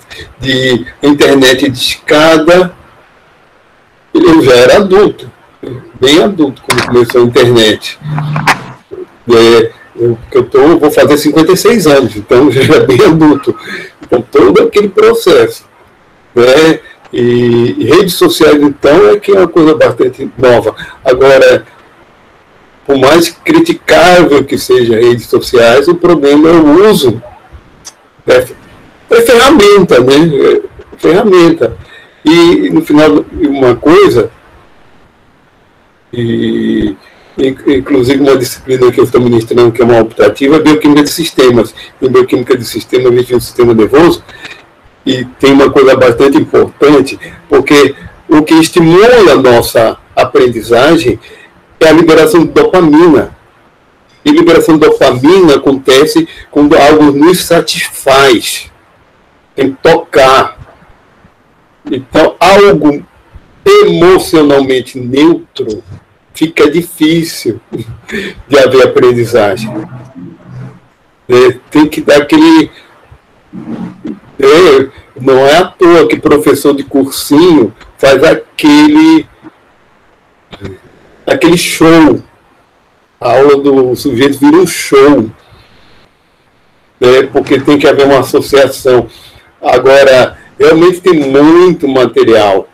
internet de escada. Eu já era adulto, bem adulto, quando começou a internet. Eu vou fazer 56 anos, então já era bem adulto. Então, todo aquele processo. Né? E redes sociais, então, é que é uma coisa bastante nova. Agora, por mais criticável que sejam redes sociais, o problema é o uso. É ferramenta, né? Ferramenta. E, no final, uma coisa, inclusive uma disciplina que eu estou ministrando, que é uma optativa, é bioquímica de sistemas. Em bioquímica de sistemas, a gente tem um sistema nervoso, e tem uma coisa bastante importante, porque o que estimula a nossa aprendizagem é a liberação de dopamina. E liberação de dopamina acontece quando algo nos satisfaz, em tocar. Então, algo emocionalmente neutro fica difícil de haver aprendizagem. Tem que dar aquele... não é à toa que professor de cursinho faz aquele show. A aula do sujeito vira um show, né, porque tem que haver uma associação. Agora, realmente tem muito material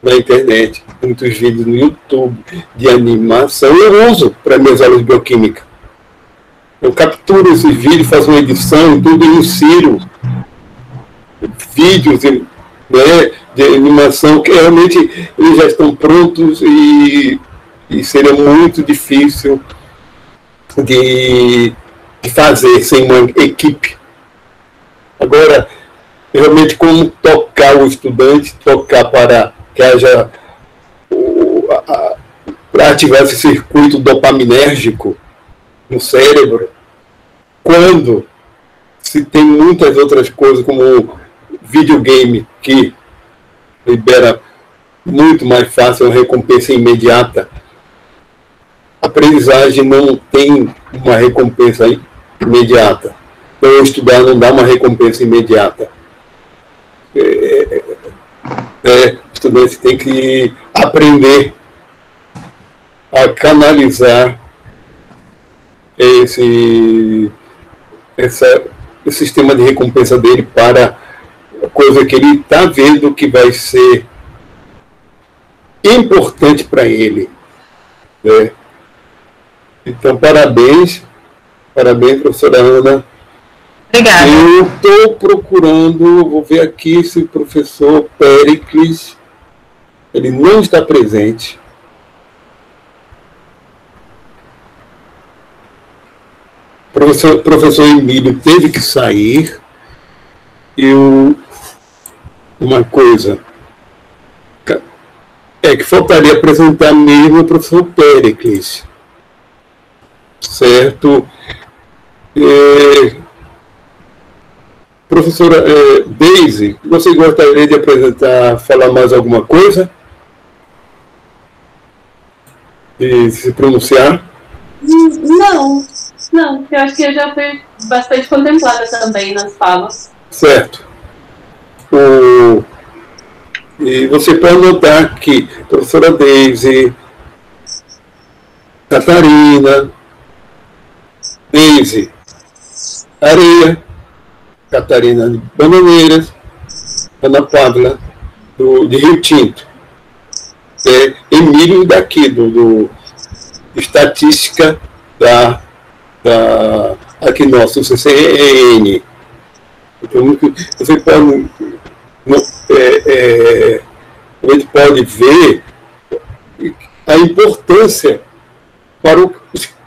na internet, muitos vídeos no YouTube de animação. Eu uso para minhas aulas de bioquímica. Eu capturo esses vídeos, faço uma edição e tudo, e insiro vídeos, né, de animação que realmente eles já estão prontos e seria muito difícil de fazer sem uma equipe. Agora, realmente como tocar o estudante, tocar para que haja para ativar esse circuito dopaminérgico no cérebro, quando se tem muitas outras coisas, como videogame, que libera muito mais fácil a recompensa imediata. A aprendizagem não tem uma recompensa imediata. Então, estudar não dá uma recompensa imediata. O estudante tem que aprender a canalizar esse sistema de recompensa dele para a coisa que ele está vendo que vai ser importante para ele, né? Então, parabéns, professora Ana. Obrigada. Eu estou procurando, vou ver aqui se o professor Péricles, ele não está presente. Professor Emílio teve que sair. Uma coisa que faltaria apresentar mesmo o professor Péricles, certo? Professora Deise, você gostaria de falar mais alguma coisa? E se pronunciar? Não, eu acho que eu já fui bastante contemplada também nas falas. Certo. E você pode notar que a professora Deise, Catarina, Deise, Areia, Catarina de Bananeiras, Ana Pávila, de Rio Tinto, Emílio daqui, do Estatística aqui nosso, CCN. Então, você pode, a gente pode ver a importância para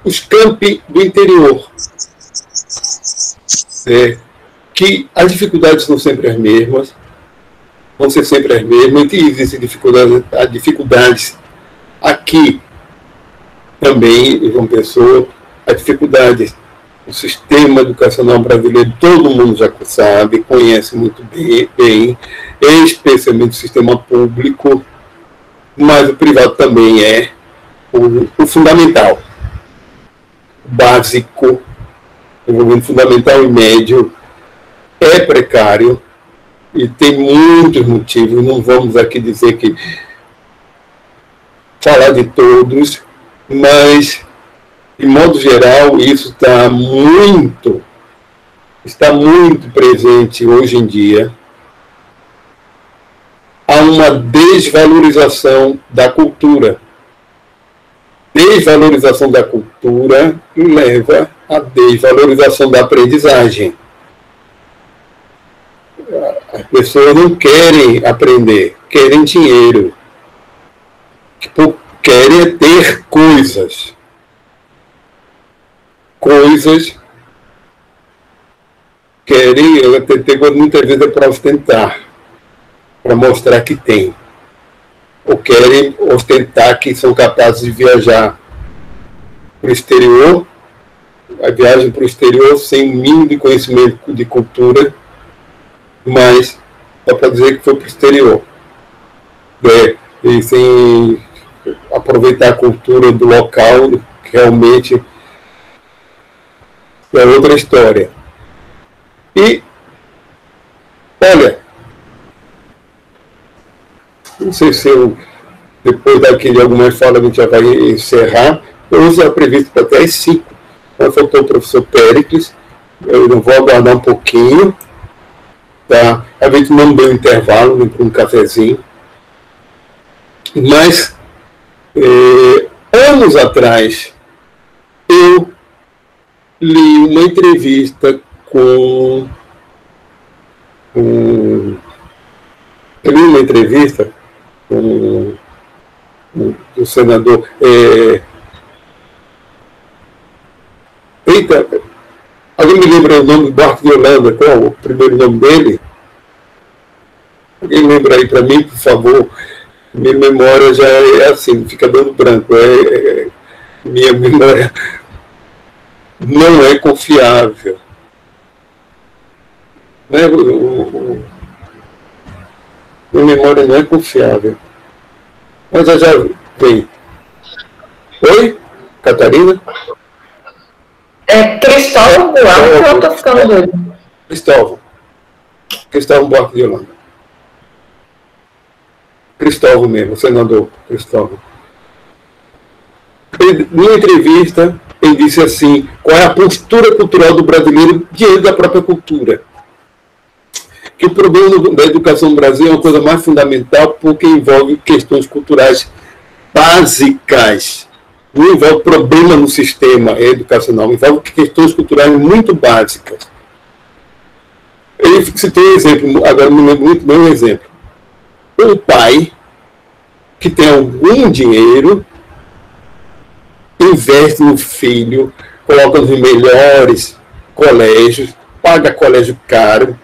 os campi do interior, que as dificuldades são sempre as mesmas, vão ser sempre as mesmas, e existem dificuldades aqui também, em João Pessoa, as dificuldades do sistema educacional brasileiro, todo mundo já sabe, conhece muito bem, especialmente o sistema público, mas o privado também é o fundamental, o básico, o governo fundamental e médio é precário e tem muitos motivos, não vamos aqui dizer que falar de todos, mas de modo geral isso está muito presente hoje em dia. Há uma desvalorização da cultura. Desvalorização da cultura leva à desvalorização da aprendizagem. As pessoas não querem aprender, querem dinheiro. Querem ter coisas. Querem ter muitas vezes é para ostentar, para mostrar que tem. Ou querem ostentar que são capazes de viajar para o exterior, a viagem para o exterior sem o mínimo de conhecimento de cultura, mas só para dizer que foi para o exterior. E sem aproveitar a cultura do local, que realmente é outra história. E, olha, não sei se depois daqui de algumas falas a gente já vai encerrar. Hoje é previsto para até as 5. Mas faltou o professor Péricles. Eu não vou aguardar um pouquinho. Tá? A gente não deu intervalo, nem para um cafezinho. Mas, anos atrás, eu li uma entrevista com o senador. Alguém me lembra o nome do Barco de Holanda? Qual é o primeiro nome dele? Alguém lembra aí para mim, por favor? Minha memória já é assim, fica dando branco. Minha memória não é confiável. Minha memória não é confiável. Mas já vem. Oi, Catarina? Cristóvão Buarque, eu estou ficando doido. Cristóvão Buarque de Holanda. Cristóvão mesmo, senador Cristóvão. Numa entrevista, ele disse assim: qual é a postura cultural do brasileiro diante da própria cultura? Que o problema da educação no Brasil é uma coisa mais fundamental porque envolve questões culturais básicas. Não envolve problema no sistema educacional, envolve questões culturais muito básicas. Ele citou um exemplo, agora me lembro muito bem um exemplo. Um pai que tem algum dinheiro investe no filho, coloca nos melhores colégios, paga colégio caro,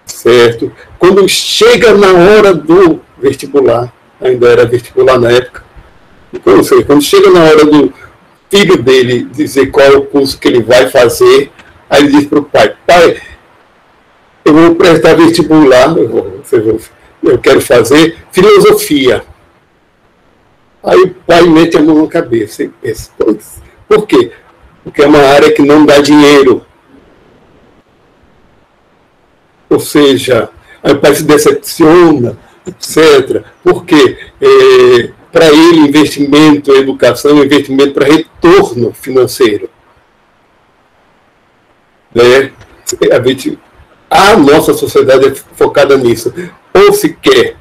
certo? Quando chega na hora do vestibular, ainda era vestibular na época, quando chega na hora do filho dele dizer qual é o curso que ele vai fazer, aí ele diz para o pai: pai, eu vou prestar vestibular, eu quero fazer filosofia. Aí o pai mete a mão na cabeça e pensa: por quê? Porque é uma área que não dá dinheiro. Ou seja, aí o pai se decepciona, etc. Porque para ele, investimento em educação é investimento para retorno financeiro. Né? A nossa sociedade é focada nisso. Ou se quer,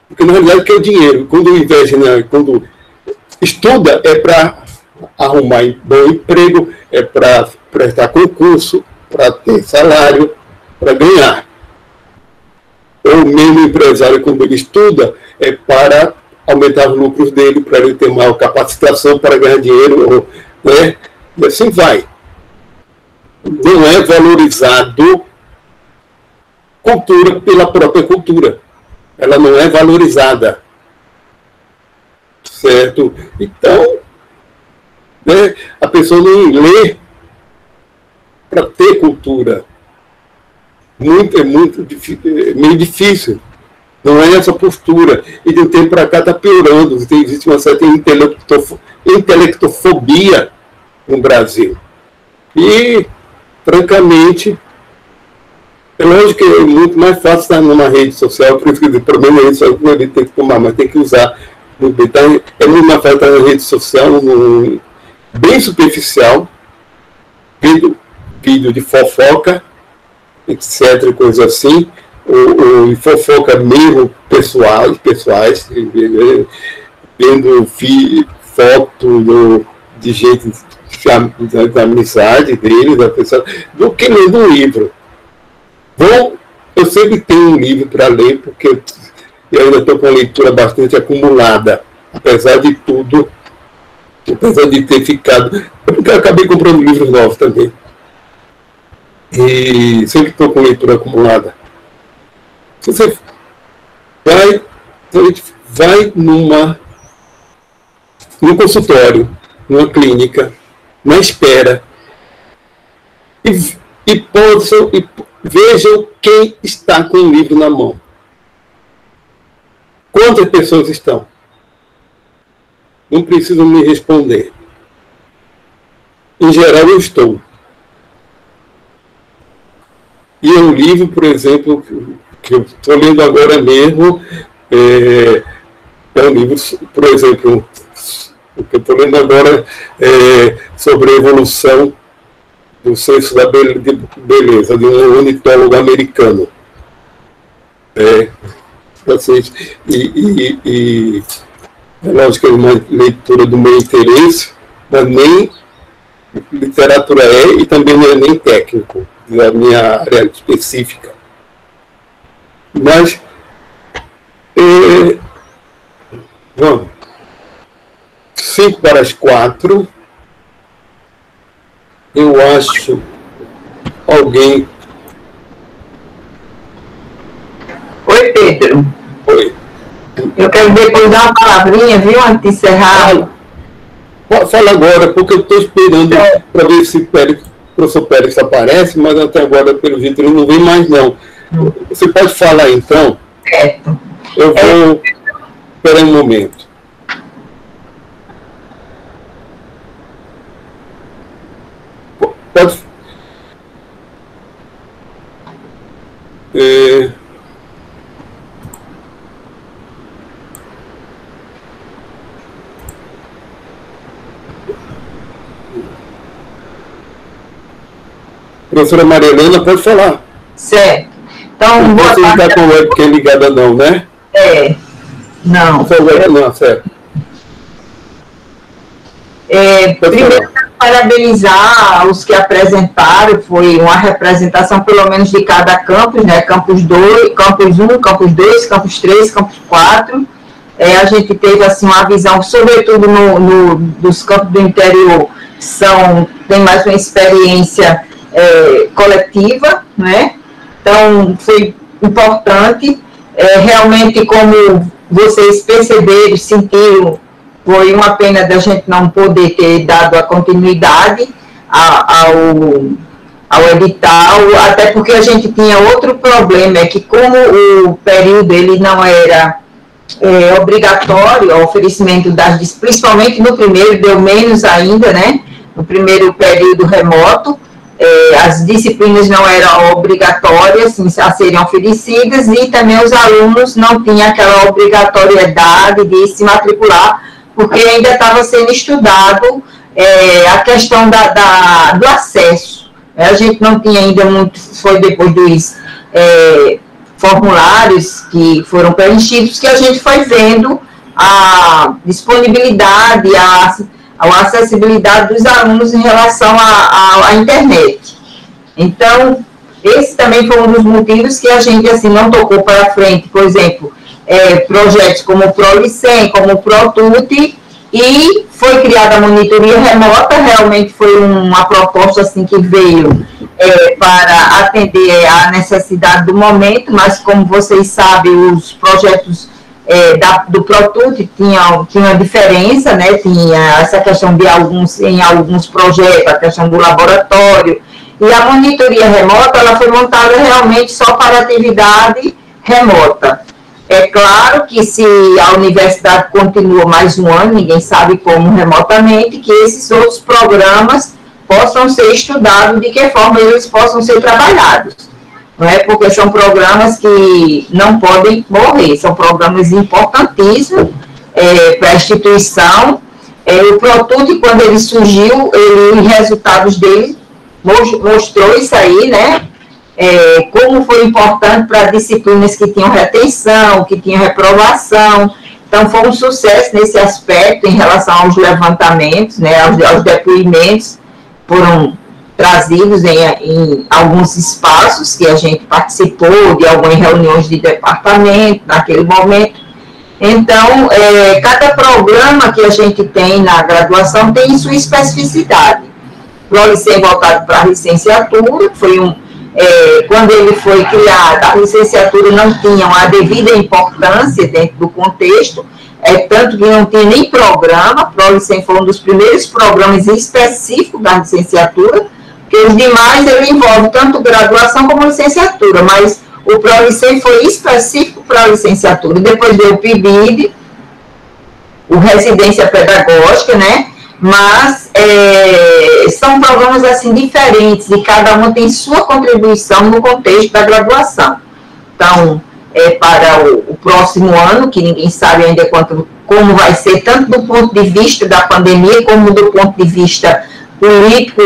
porque na realidade quer o dinheiro. Quando investe, quando estuda, é para arrumar bom emprego, é para prestar concurso, para ter salário, para ganhar. Ou mesmo empresário, quando ele estuda, é para aumentar os lucros dele, para ele ter maior capacitação para ganhar dinheiro, né? E assim vai. Não é valorizado cultura pela própria cultura. Ela não é valorizada. Certo? Então, né, a pessoa não lê para ter cultura. É meio difícil. Não é essa postura. E de um tempo para cá está piorando. Existe uma certa intelectofobia no Brasil. E, francamente, é lógico que é muito mais fácil estar numa rede social, por isso que o problema é isso, ele tem que tomar, mas tem que usar. É muito mais fácil estar na rede social, bem superficial, vendo vídeo de fofoca, etc., coisa assim, ou fofoca mesmo pessoais, vendo foto de gente da amizade dele, da pessoa, do que lendo um livro. Bom, eu sempre tenho um livro para ler, porque eu ainda estou com a leitura bastante acumulada, apesar de tudo, apesar de ter ficado. Eu acabei comprando livros novos também. E sempre estou com leitura acumulada. Você vai num consultório, numa clínica, na espera, e vejam quem está com o livro na mão. Quantas pessoas estão? Não precisam me responder. Em geral, eu estou. E é um livro, por exemplo, que eu estou lendo agora mesmo, é um livro, por exemplo, o que eu estou lendo agora é sobre a evolução do senso da beleza, de um ornitólogo americano. E é lógico que é uma leitura do meu interesse, mas nem literatura e também não é nem técnico, da minha área específica. Mas, vamos, 5:45, eu acho alguém... Oi, Pedro. Eu quero depois dar uma palavrinha, viu, antes de encerrar. Fala agora, porque eu estou esperando para ver se o professor Pérez aparece, mas até agora, pelo jeito, ele não vem mais, não. Você pode falar, então? Certo. Eu vou... Espera um momento. Pode... Professora Maria Helena, pode falar. Certo. Então, boa tarde. Você não está com o webcam ligada, não, né? Não. Não, certo. Primeiro, parabenizar os que apresentaram, foi uma representação pelo menos de cada campus, né? Campus 2, Campus 1, Campus 2, Campus 3, Campus 4. A gente teve assim, uma visão, sobretudo dos campos do interior, tem mais uma experiência coletiva, né? Então, foi importante. Realmente, como vocês perceberam, sentiram, foi uma pena da gente não poder ter dado a continuidade ao edital, até porque a gente tinha outro problema, é que como o período ele não era obrigatório, o oferecimento principalmente no primeiro, deu menos ainda, né? No primeiro período remoto, as disciplinas não eram obrigatórias a serem oferecidas e também os alunos não tinham aquela obrigatoriedade de se matricular, porque ainda estava sendo estudado a questão do acesso. A gente não tinha ainda muito, foi depois dos formulários que foram preenchidos que a gente foi vendo a disponibilidade, a acessibilidade dos alunos em relação à internet. Então, esse também foi um dos motivos que a gente assim, não tocou para frente, por exemplo, projetos como o ProLicem, como o ProTut, e foi criada a monitoria remota, realmente foi uma proposta assim, que veio para atender à necessidade do momento, mas como vocês sabem, os projetos do ProTut tinha uma diferença, né? Tinha essa questão em alguns projetos, a questão do laboratório, e a monitoria remota, ela foi montada realmente só para atividade remota. É claro que se a universidade continua mais um ano, ninguém sabe como remotamente, que esses outros programas possam ser estudados, de que forma eles possam ser trabalhados. Não é? Porque são programas que não podem morrer, são programas importantíssimos para a instituição. O ProTut, quando ele surgiu, os resultados dele mostrou isso aí, né? Como foi importante para disciplinas que tinham retenção, que tinham reprovação. Então, foi um sucesso nesse aspecto em relação aos levantamentos, né, aos depoimentos, foram trazidos em alguns espaços que a gente participou, de algumas reuniões de departamento, naquele momento. Então, cada programa que a gente tem na graduação tem sua especificidade. O ProLicem voltado para a licenciatura, foi quando ele foi criado, a licenciatura não tinha a devida importância dentro do contexto, tanto que não tinha nem programa. O ProLicem foi um dos primeiros programas específicos da licenciatura, porque os demais ele envolve tanto graduação como licenciatura, mas o ProLicem foi específico para a licenciatura. Depois veio o PIBID, o Residência Pedagógica, né? Mas são programas assim diferentes e cada um tem sua contribuição no contexto da graduação. Então, para o próximo ano, que ninguém sabe ainda como vai ser, tanto do ponto de vista da pandemia, como do ponto de vista político,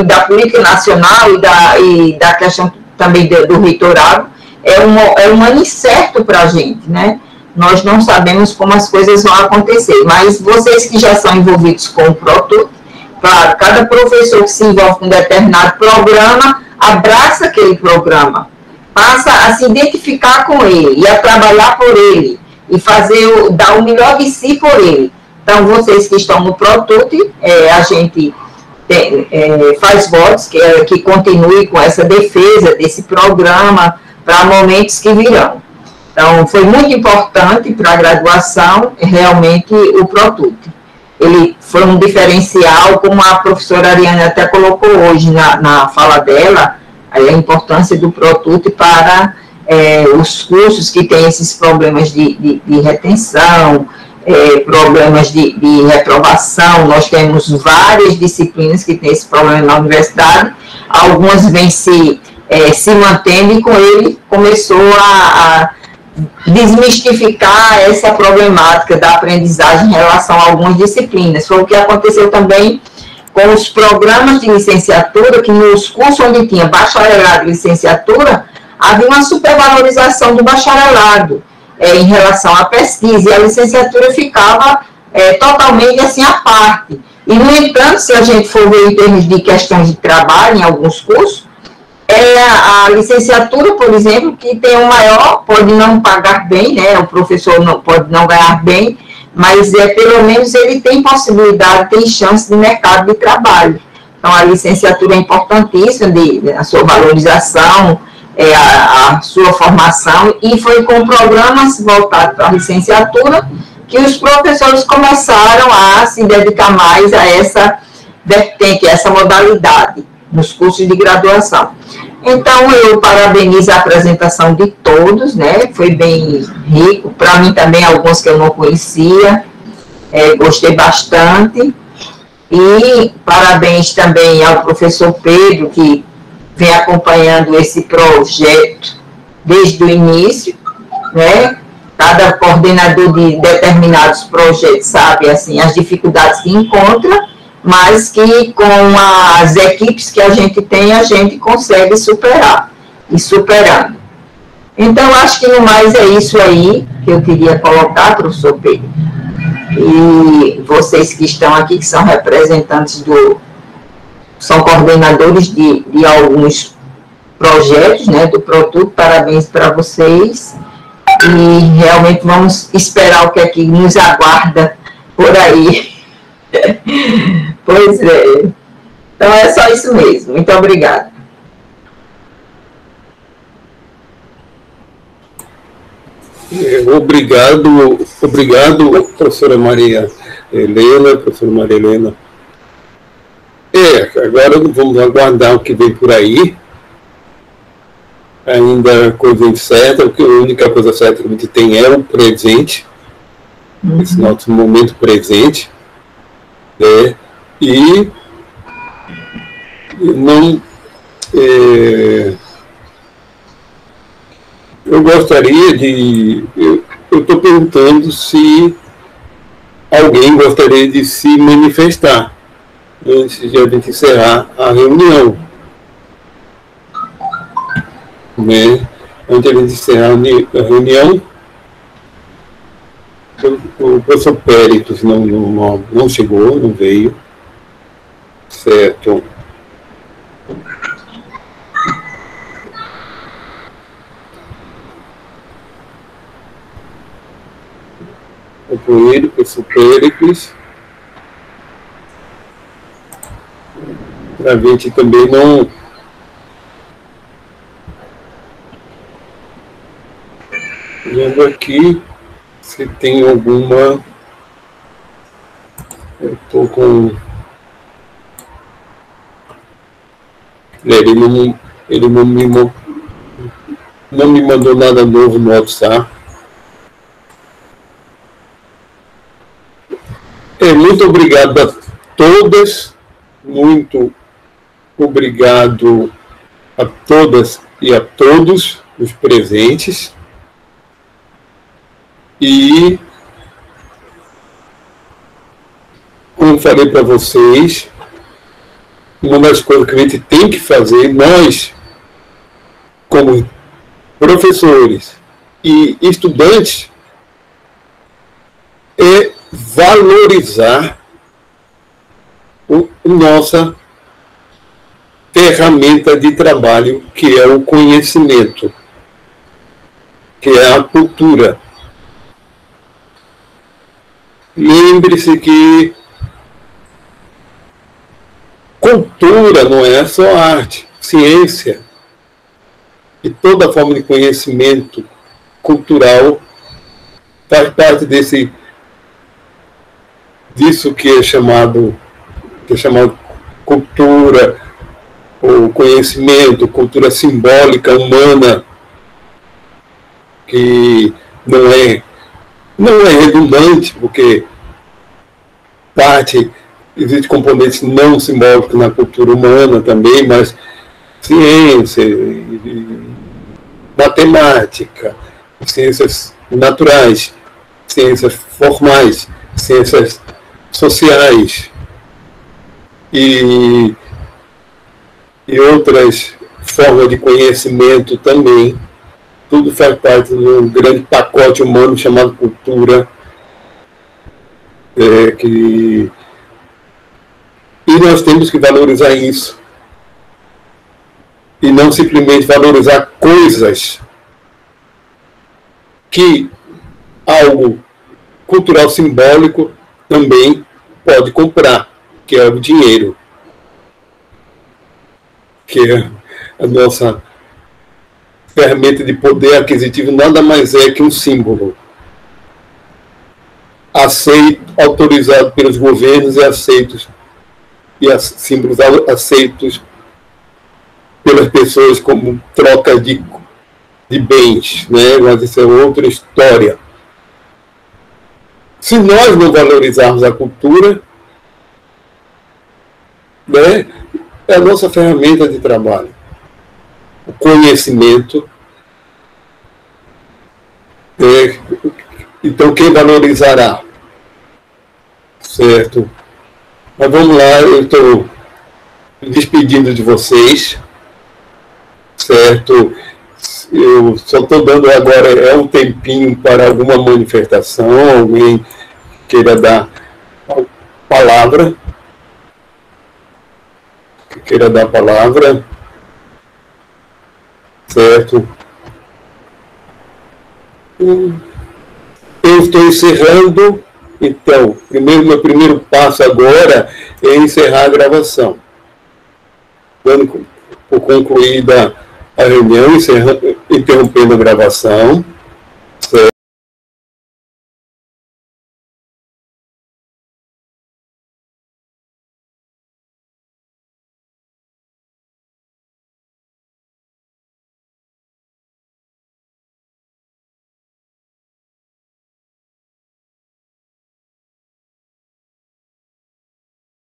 da política nacional e da questão também do reitorado, é um ano incerto para a gente, né? Nós não sabemos como as coisas vão acontecer, mas vocês que já são envolvidos com o ProTut, claro, cada professor que se envolve com um determinado programa, abraça aquele programa, passa a se identificar com ele e a trabalhar por ele, e dar o melhor de si por ele. Então, vocês que estão no ProTut, a gente faz votos que continue com essa defesa desse programa para momentos que virão. Então, foi muito importante para a graduação, realmente, o ProTut. Ele foi um diferencial, como a professora Ariane até colocou hoje na fala dela, a importância do ProTut para os cursos que têm esses problemas de retenção, problemas de reprovação. Nós temos várias disciplinas que têm esse problema na universidade, algumas vêm se mantendo, e com ele começou a desmistificar essa problemática da aprendizagem em relação a algumas disciplinas. Foi o que aconteceu também com os programas de licenciatura, que nos cursos onde tinha bacharelado e licenciatura, havia uma supervalorização do bacharelado em relação à pesquisa, e a licenciatura ficava totalmente assim à parte. E, no entanto, se a gente for ver em termos de questões de trabalho em alguns cursos, a licenciatura, por exemplo, que tem o maior, pode não pagar bem, né, o professor pode não ganhar bem, mas pelo menos ele tem possibilidade, tem chance de mercado de trabalho. Então, a licenciatura é importantíssima, a sua valorização, a sua formação, e foi com programas voltados para a licenciatura que os professores começaram a se dedicar mais a essa vertente, a essa modalidade, nos cursos de graduação. Então, eu parabenizo a apresentação de todos, né? Foi bem rico, para mim também, alguns que eu não conhecia, gostei bastante, e parabéns também ao professor Pedro, que vem acompanhando esse projeto desde o início, né? Cada coordenador de determinados projetos sabe, assim, as dificuldades que encontra, mas que com as equipes que a gente tem, a gente consegue superar, e superando. Então, acho que no mais é isso aí que eu queria colocar, professor Pedro. E vocês que estão aqui, que são representantes são coordenadores de alguns projetos, né, do ProTut, parabéns para vocês, e realmente vamos esperar o que é que nos aguarda por aí. Pois é. Então é só isso mesmo. Muito obrigada. Obrigado, professora Maria Helena. Agora vamos aguardar o que vem por aí. Ainda coisa incerta, porque a única coisa certa que a gente tem é o presente, esse nosso momento presente. E não, eu gostaria de, eu estou perguntando se alguém gostaria de se manifestar antes de a gente encerrar a reunião, né? Antes de a gente encerrar a reunião, o professor Péricles não chegou, não veio, certo? O professor Péricles, para a gente também não... Vendo aqui se tem alguma... Eu estou com... Ele não me mandou nada novo no WhatsApp. Muito obrigado a todas, muito obrigado a todas e a todos os presentes. E, como falei para vocês, uma das coisas que a gente tem que fazer, nós, como professores e estudantes, é valorizar a nossa ferramenta de trabalho, que é o conhecimento, que é a cultura. Lembre-se que cultura não é só arte, ciência. E toda forma de conhecimento, cultural faz parte disso que é chamado cultura, ou conhecimento, cultura simbólica humana, que não é redundante, porque existe componentes não simbólicos na cultura humana também, mas ciência, matemática, ciências naturais, ciências formais, ciências sociais e outras formas de conhecimento também. Tudo faz parte de um grande pacote humano chamado cultura, e nós temos que valorizar isso. E não simplesmente valorizar coisas que algo cultural simbólico também pode comprar, que é o dinheiro, que é a nossa ferramenta de poder aquisitivo, nada mais é que um símbolo autorizado pelos governos e símbolos aceitos pelas pessoas como troca de bens, né? Mas isso é outra história. Se nós não valorizarmos a cultura, né, é a nossa ferramenta de trabalho. O conhecimento. Então, quem valorizará? Certo? Mas vamos lá, eu estou me despedindo de vocês. Certo? Eu só estou dando agora um tempinho para alguma manifestação, alguém queira dar palavra. Queira dar palavra. Certo? Eu estou encerrando, então, meu primeiro passo agora é encerrar a gravação. Dando por concluída a reunião, interrompendo a gravação.